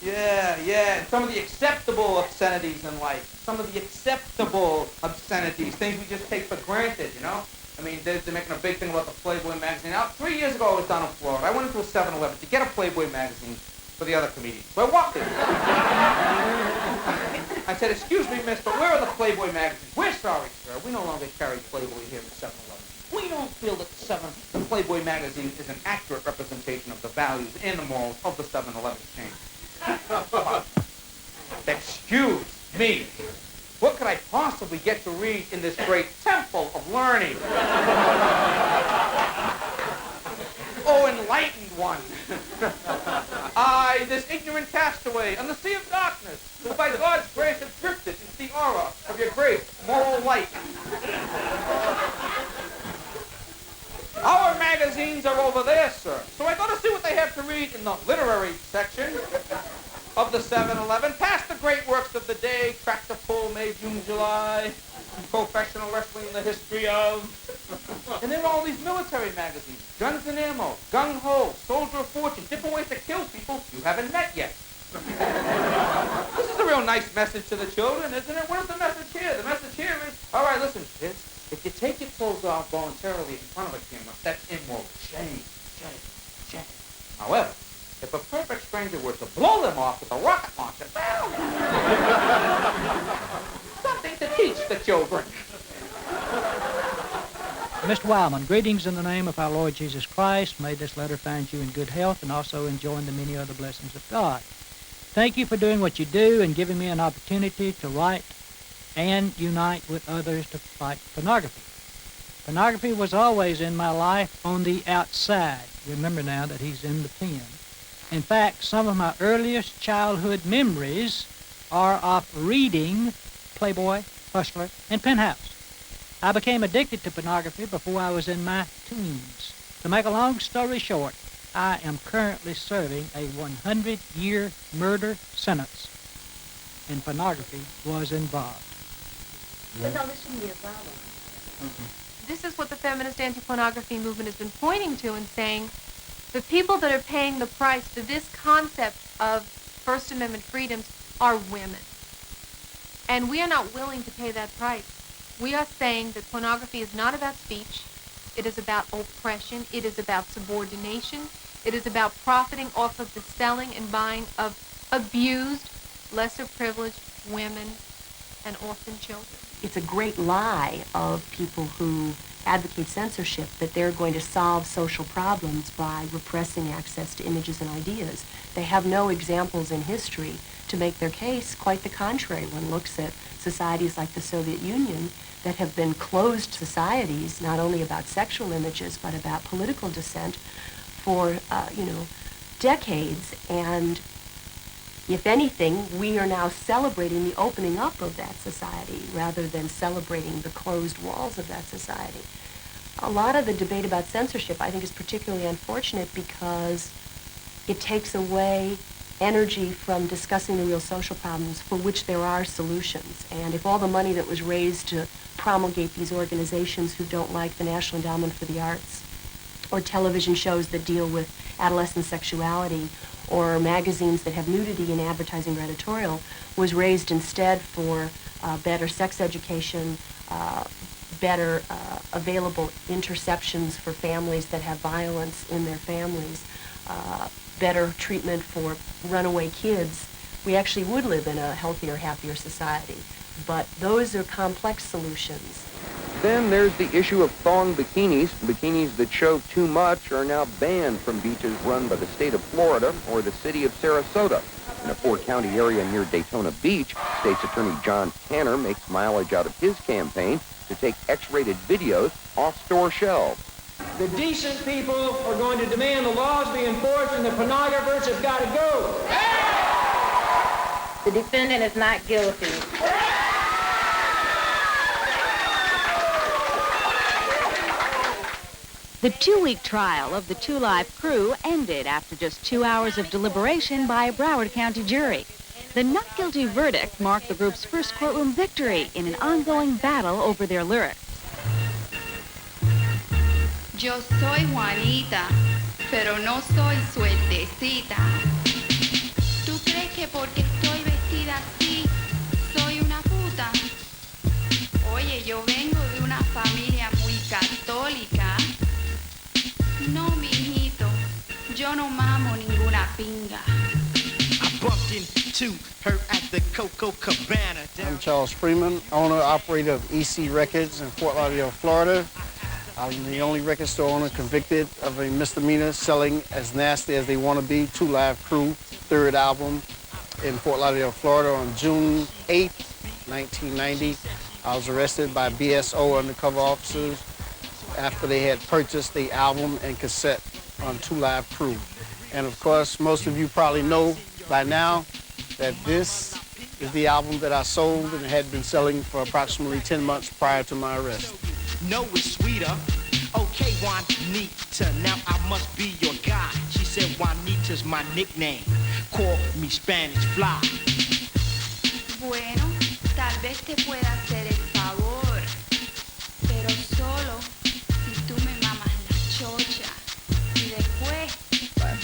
Yeah, some of the acceptable obscenities in life, some of the acceptable obscenities, things we just take for granted, you know? I mean, they're making a big thing about the Playboy magazine. Now, 3 years ago, I was down in Florida. I went into a 7-Eleven to get a Playboy magazine for the other comedians. So I walked in. I said, excuse me, mister, where are the Playboy magazines? We're sorry, sir. We no longer carry Playboy here at 7-Eleven. We don't feel that the Playboy magazine is an accurate representation of the values and the morals of the 7-Eleven chain. Excuse me. What could I possibly get to read in this great temple of learning? Oh, enlightened one. I, this ignorant castaway on the sea of darkness, who by God's grace have drifted into the aura of your great moral light. Our magazines are over there, sir. So I go to see what they have to read in the literary section of the 7-Eleven. Past the great works of the day, Tractor Pull, May, June, July, Professional Wrestling, the History of. And there are all these military magazines. Guns and Ammo, Gung Ho, Soldier of Fortune, different ways to kill people you haven't met yet. This is a real nice message to the children, isn't it? What is the message here? The message here is, all right, listen, kids. If you take your clothes off voluntarily in front of a camera, that's immoral. Shame. However, if a perfect stranger were to blow them off with a rocket launcher, something to teach the children. Mr. Wildmon, greetings in the name of our Lord Jesus Christ. May this letter find you in good health and also enjoying the many other blessings of God. Thank you for doing what you do and giving me an opportunity to write and unite with others to fight pornography. Pornography was always in my life on the outside. Remember now that he's in the pen. In fact, some of my earliest childhood memories are of reading Playboy, Hustler, and Penthouse. I became addicted to pornography before I was in my teens. To make a long story short, I am currently serving a 100-year murder sentence, and pornography was involved. This is what the feminist anti-pornography movement has been pointing to and saying the people that are paying the price for this concept of First Amendment freedoms are women. And we are not willing to pay that price. We are saying that pornography is not about speech. It is about oppression. It is about subordination. It is about profiting off of the selling and buying of abused, lesser privileged women and orphan children. It's a great lie of people who advocate censorship that they're going to solve social problems by repressing access to images and ideas. They have no examples in history to make their case. Quite the contrary. One looks at societies like the Soviet Union that have been closed societies, not only about sexual images, but about political dissent for, decades. And if anything, we are now celebrating the opening up of that society rather than celebrating the closed walls of that society. A lot of the debate about censorship, I think, is particularly unfortunate because it takes away energy from discussing the real social problems for which there are solutions. And if all the money that was raised to promulgate these organizations who don't like the National Endowment for the Arts, or television shows that deal with adolescent sexuality, or magazines that have nudity in advertising or editorial, was raised instead for better sex education, better available interceptions for families that have violence in their families, better treatment for runaway kids, we actually would live in a healthier, happier society. But those are complex solutions. Then there's the issue of thong bikinis. Bikinis that show too much are now banned from beaches run by the state of Florida or the city of Sarasota. In a four-county area near Daytona Beach, State's Attorney John Tanner makes mileage out of his campaign to take X-rated videos off store shelves. The decent people are going to demand the laws be enforced and the pornographers have got to go. The defendant is not guilty. The 2-week trial of the Two Live crew ended after just 2 hours of deliberation by a Broward County jury. The not guilty verdict marked the group's first courtroom victory in an ongoing battle over their lyrics. Yo soy Juanita, pero no soy suertecita. ¿Tú crees que porque estoy vestida así, soy una puta? Oye, yo vengo de una familia muy católica. No, mijito, yo no mamo ninguna pinga. I bumped into her at the Coco Cabana. I'm Charles Freeman, owner, operator of EC Records in Fort Lauderdale, Florida. I'm the only record store owner convicted of a misdemeanor selling As Nasty As They Want to Be, Two Live Crew, third album in Fort Lauderdale, Florida on June 8th, 1990. I was arrested by BSO undercover officers after they had purchased the album and cassette on Two Live Crew. And of course, most of you probably know by now that this is the album that I sold and had been selling for approximately 10 months prior to my arrest. No, it's sweeter. Okay, Juanita, now I must be your guy. She said Juanita's my nickname. Call me Spanish Fly. Bueno, tal vez te pueda hacer el favor, pero solo si tú me mamas la chocha. Y después,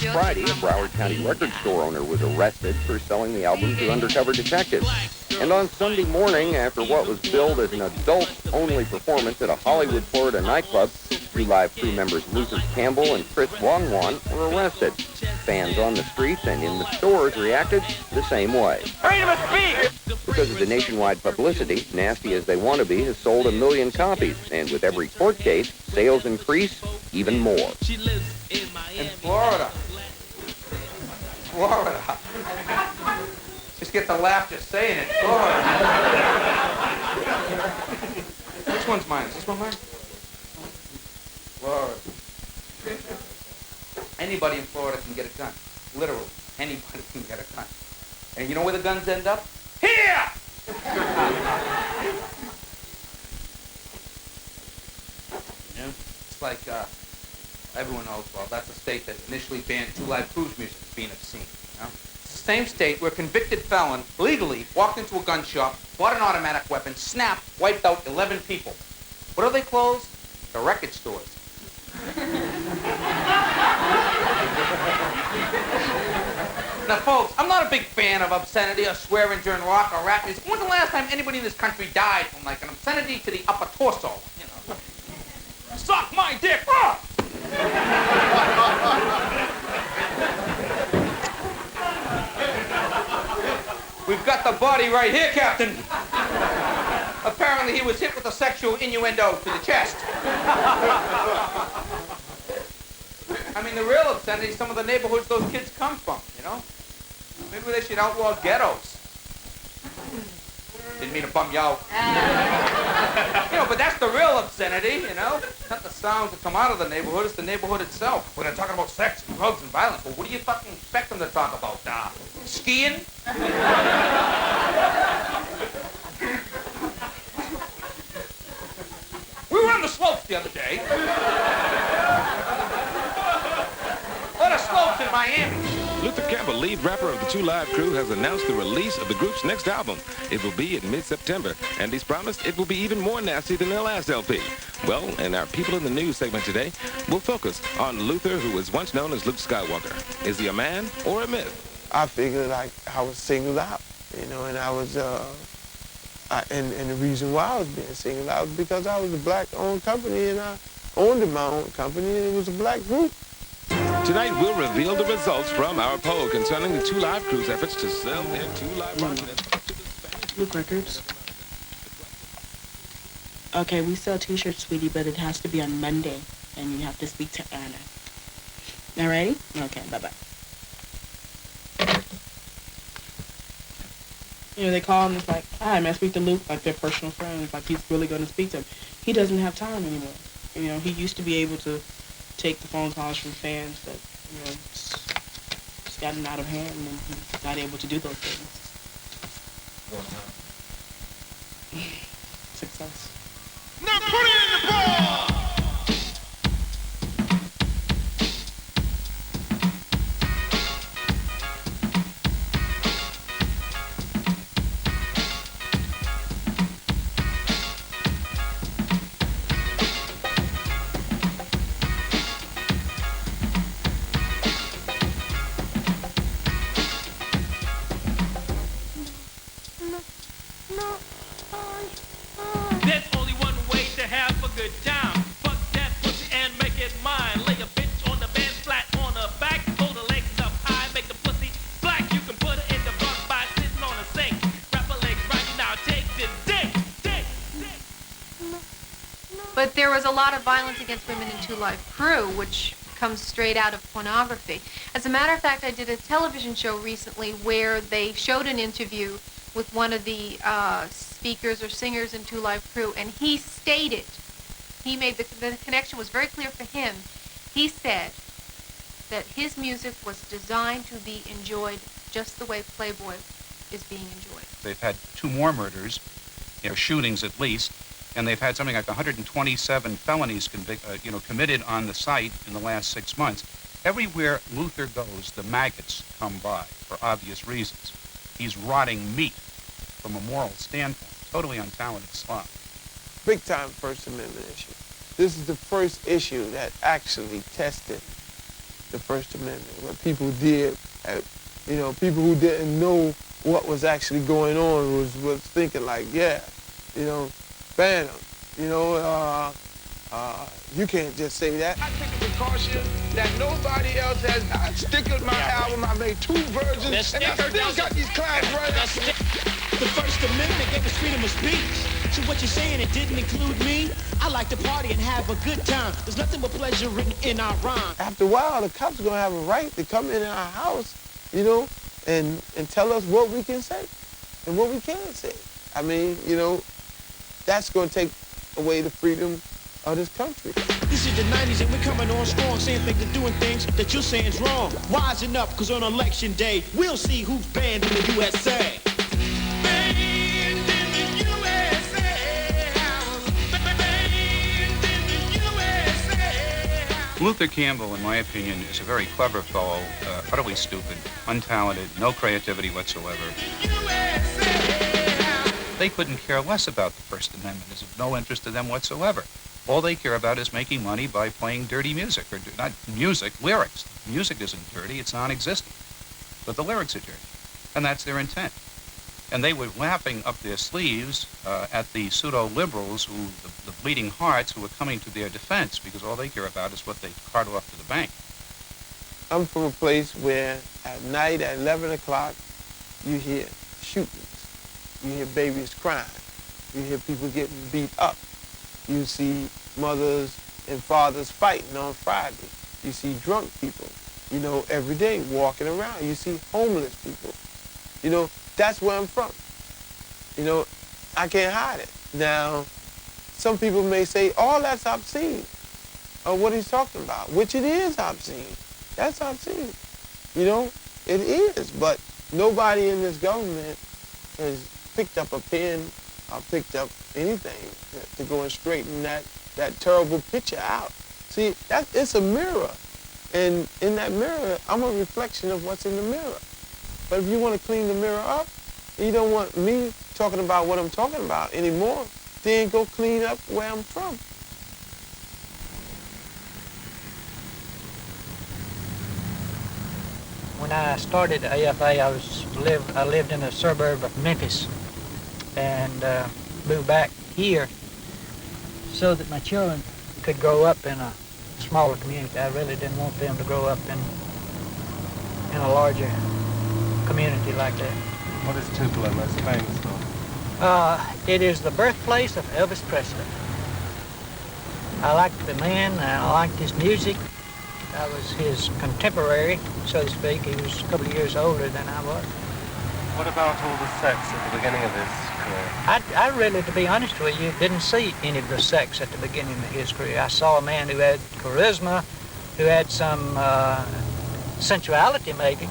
yo te Friday, a mamo Broward County record store owner was arrested for selling the album to undercover detectives. And on Sunday morning, after what was billed as an adult-only performance at a Hollywood, Florida nightclub, Two Live crew members Luther Campbell and Chris Wildmon were arrested. Fans on the streets and in the stores reacted the same way. Freedom of speech! Because of the nationwide publicity, Nasty As They Want to Be has sold 1 million copies, and with every court case, sales increase even more. In Florida. Florida. Just get the laugh just saying it. Florida. Which one's mine? Is this one mine? Florida. Anybody in Florida can get it done. Literally, anybody can get a gun. And you know where the guns end up? Here! You know, it's like everyone knows, well, that's the state that initially banned Two Live Crew's music as being obscene. You know? It's the same state where a convicted felon legally walked into a gun shop, bought an automatic weapon, snapped, wiped out 11 people. What are they closed? The record stores. Now, folks, I'm not a big fan of obscenity or swearing during rock or rap music. When's the last time anybody in this country died from, like, an obscenity to the upper torso? You know, suck my dick! Ah! We've got the body right here, Captain. Apparently, he was hit with a sexual innuendo to the chest. I mean, the real obscenity is some of the neighborhoods those kids come from, you know? Maybe they should outlaw ghettos. Didn't mean to bum you out. You know, but that's the real obscenity, you know? Not the sounds that come out of the neighborhood, it's the neighborhood itself. When they're talking about sex and drugs and violence, well, what do you fucking expect them to talk about? Skiing? We were on the slopes the other day. On the slopes in Miami. Luther Campbell, lead rapper of the Two Live Crew, has announced the release of the group's next album. It will be in mid-September, and he's promised it will be even more nasty than their last LP. Well, in our People in the News segment today, we'll focus on Luther, who was once known as Luke Skywalker. Is he a man or a myth? I figured like I was singled out, you know, and I was, and the reason why I was being singled out was because I was a black-owned company, and I owned my own company, and it was a black group. Tonight, we'll reveal the results from our poll concerning the Two Live Crew's efforts to sell their Two Live Rockets. Luke Records. Okay, we sell t-shirts, sweetie, but it has to be on Monday, and you have to speak to Anna. All ready? Okay, bye-bye. You know, they call him, it's like, hi, may I speak to Luke? Like their personal friend. It's like he's really going to speak to him. He doesn't have time anymore. You know, he used to be able to take the phone calls from fans, but, you know, it's gotten out of hand, and he's not able to do those things. Success. Now put it in the ball! But there was a lot of violence against women in Two Live Crew, which comes straight out of pornography. As a matter of fact, I did a television show recently where they showed an interview with one of the speakers or singers in Two Live Crew, and he stated, he made the connection was very clear for him. He said that his music was designed to be enjoyed just the way Playboy is being enjoyed. They've had 2 more murders, you know, shootings at least, and they've had something like 127 felonies committed on the site in the last 6 months. Everywhere Luther goes, the maggots come by for obvious reasons. He's rotting meat from a moral standpoint, totally untalented slob. Big time First Amendment issue. This is the first issue that actually tested the First Amendment, what people did, you know, people who didn't know what was actually going on was thinking like, yeah, you know, ban them, you know, you can't just say that. I take a precaution that nobody else has. I stick with my album, I made 2 versions, and I still got these clowns right up. The First Amendment gave us freedom of speech. So what you're saying, it didn't include me? I like to party and have a good time. There's nothing but pleasure written in our rhyme. After a while, the cops are going to have a right to come in our house, you know, and tell us what we can say and what we can't say. I mean, you know, that's going to take away the freedom of this country. This is the 90s and we're coming on strong, saying things and doing things that you're saying is wrong. Wising up, because on election day, we'll see who's banned in the USA. Luther Campbell, in my opinion, is a very clever fellow, utterly stupid, untalented, no creativity whatsoever. They couldn't care less about the First Amendment. It's of no interest to them whatsoever. All they care about is making money by playing dirty music, or not music, lyrics. Music isn't dirty, it's non-existent. But the lyrics are dirty, and that's their intent. And they were laughing up their sleeves at the pseudo-liberals, the bleeding hearts, who were coming to their defense, because all they care about is what they cart off to the bank. I'm from a place where at night at 11 o'clock, you hear shootings. You hear babies crying. You hear people getting beat up. You see mothers and fathers fighting on Friday. You see drunk people, you know, every day walking around. You see homeless people. You know, that's where I'm from. You know, I can't hide it. Now, some people may say, oh, that's obscene, or what he's talking about, which it is obscene. That's obscene. You know, it is, but nobody in this government has picked up a pen or picked up anything to go and straighten that terrible picture out. See, it's a mirror, and in that mirror, I'm a reflection of what's in the mirror. But if you want to clean the mirror up, and you don't want me talking about what I'm talking about anymore, then go clean up where I'm from. When I started AFA, I lived in a suburb of Memphis and moved back here so that my children could grow up in a smaller community. I really didn't want them to grow up in a larger community like that. What is Tupelo most famous for? It is the birthplace of Elvis Presley. I liked the man, and I liked his music. I was his contemporary, so to speak. He was a couple of years older than I was. What about all the sex at the beginning of his career? I really, to be honest with you, didn't see any of the sex at the beginning of his career. I saw a man who had charisma, who had some sensuality maybe,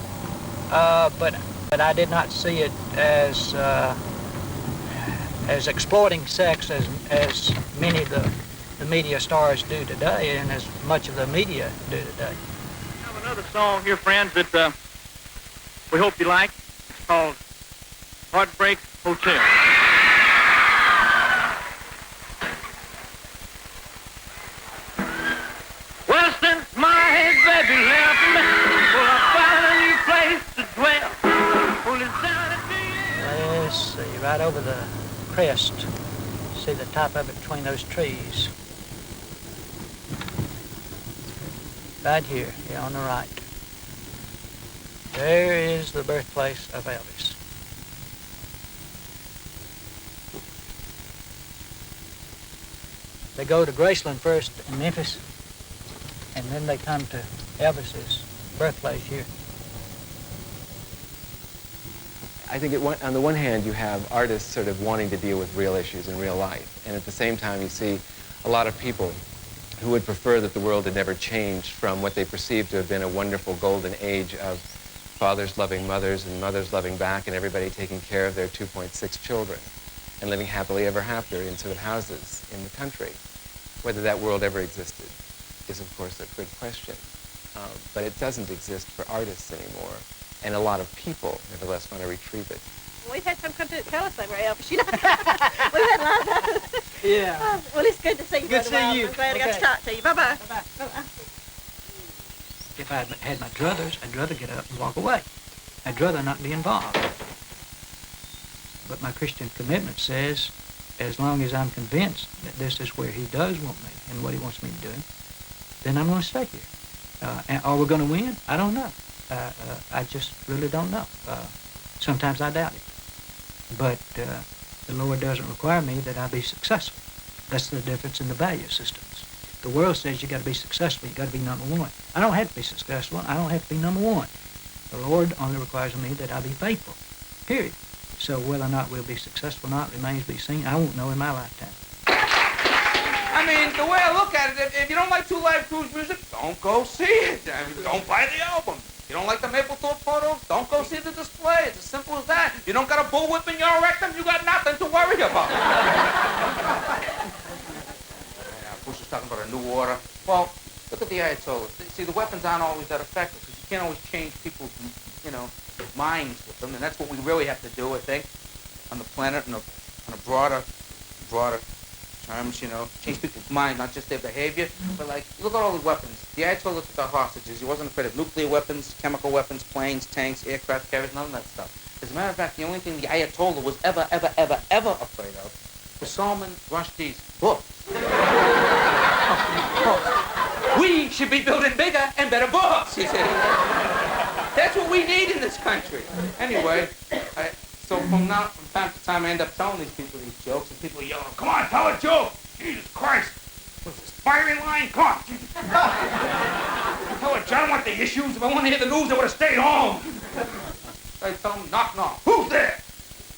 but I did not see it as exploiting sex as many of the media stars do today, and as much of the media do today. I have another song here, friends, that we hope you like. It's called Heartbreak Hotel. Well, since my baby left me, well, I found a new place to dwell. Well, it's down at the Let's see, right over the crest. See the top of it between those trees. Right here, yeah, on the right. There is the birthplace of Elvis. They go to Graceland first in Memphis, and then they come to Elvis's birthplace here. I think on the one hand, you have artists sort of wanting to deal with real issues in real life, and at the same time, you see a lot of people who would prefer that the world had never changed from what they perceived to have been a wonderful golden age of fathers loving mothers and mothers loving back and everybody taking care of their 2.6 children and living happily ever after in sort of houses in the country. Whether that world ever existed is, of course, a good question. But it doesn't exist for artists anymore. And a lot of people, nevertheless, want to retrieve it. We've had some come to tell us they were Elvis, you know. We've had a lot of those. Yeah. Oh, well, it's good to see you, Good to see Wildmon. you. I'm glad I got Okay. to talk to you. Bye-bye. Bye-bye. If I had my druthers, I'd rather get up and walk away. I'd rather not be involved. But my Christian commitment says, as long as I'm convinced that this is where he does want me and what he wants me to do, then I'm going to stay here. And are we going to win? I don't know. I just really don't know. Sometimes I doubt it. But the Lord doesn't require me that I be successful. That's the difference in the value systems. The world says you got to be successful, you got to be number one. I don't have to be successful, I don't have to be number one. The Lord only requires of me that I be faithful, period. So whether or not we'll be successful or not remains to be seen. I won't know in my lifetime. I mean, the way I look at it, if you don't like Two Live Crew's music, don't go see it. I mean, don't buy the album. You don't like the Mapplethorpe photos? Don't go see the display. It's as simple as that. You don't got a bullwhip in your rectum, you got nothing to worry about. Bush is talking about a new order. Well, look at the Ayatollahs. See, the weapons aren't always that effective because you can't always change people's, minds with them, and that's what we really have to do, I think, on the planet, on a broader terms, change people's minds, not just their behavior, but like, look at all the weapons. The Ayatollah took our hostages. He wasn't afraid of nuclear weapons, chemical weapons, planes, tanks, aircraft carriers, none of that stuff. As a matter of fact, the only thing the Ayatollah was ever afraid of was Salman Rushdie's books. We should be building bigger and better books, you see. That's what we need in this country. Anyway, so from time to time, I end up telling these people these jokes, and people are yelling, "Come on, tell a joke! Jesus Christ! What's this, firing line? Come on!" I tell her, "I don't want the issues. If I want to hear the news, I would have stayed home." I tell them, "Knock, knock. Who's there?"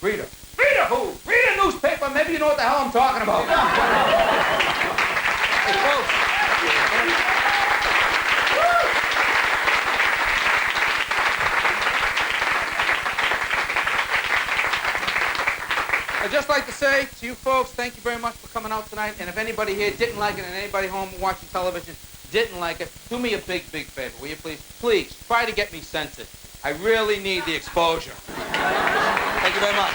"Reader." "Reader who? Read a newspaper. Maybe you know what the hell I'm talking about." Hey, folks. I'd just like to say to you folks, thank you very much for coming out tonight. And if anybody here didn't like it, and anybody home watching television didn't like it, do me a big favor, will you please? Please, try to get me censored. I really need the exposure. Thank you very much.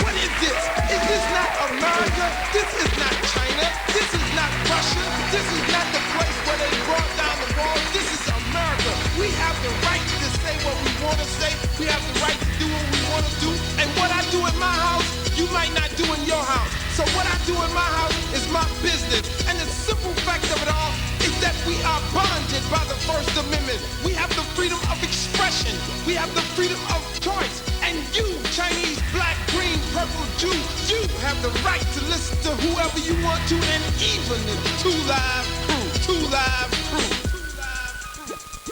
What is this? Is this not America? This is not China. This is not Russia. This is not the place where they brought down the walls. This is America. We have the right to say what we want to say. We have the right to do what we want to do. And what I do in my house, you might not do in your house. So what I do in my house is my business. And the simple fact of it all is that we are bonded by the First Amendment. We have the freedom of expression. We have the freedom of choice. And you, Chinese, black, green, purple, Jew, you have the right to listen to whoever you want to, and even the Two Live Crew.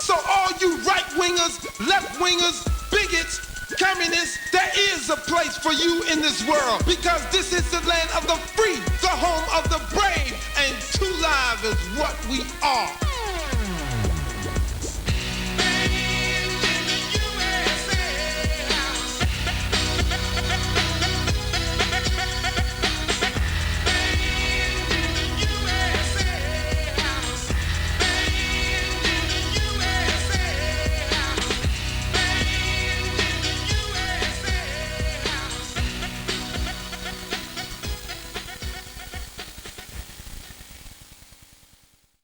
So all you right-wingers, left-wingers, bigots, communists, there is a place for you in this world, because this is the land of the free, the home of the brave, and Two Live is what we are.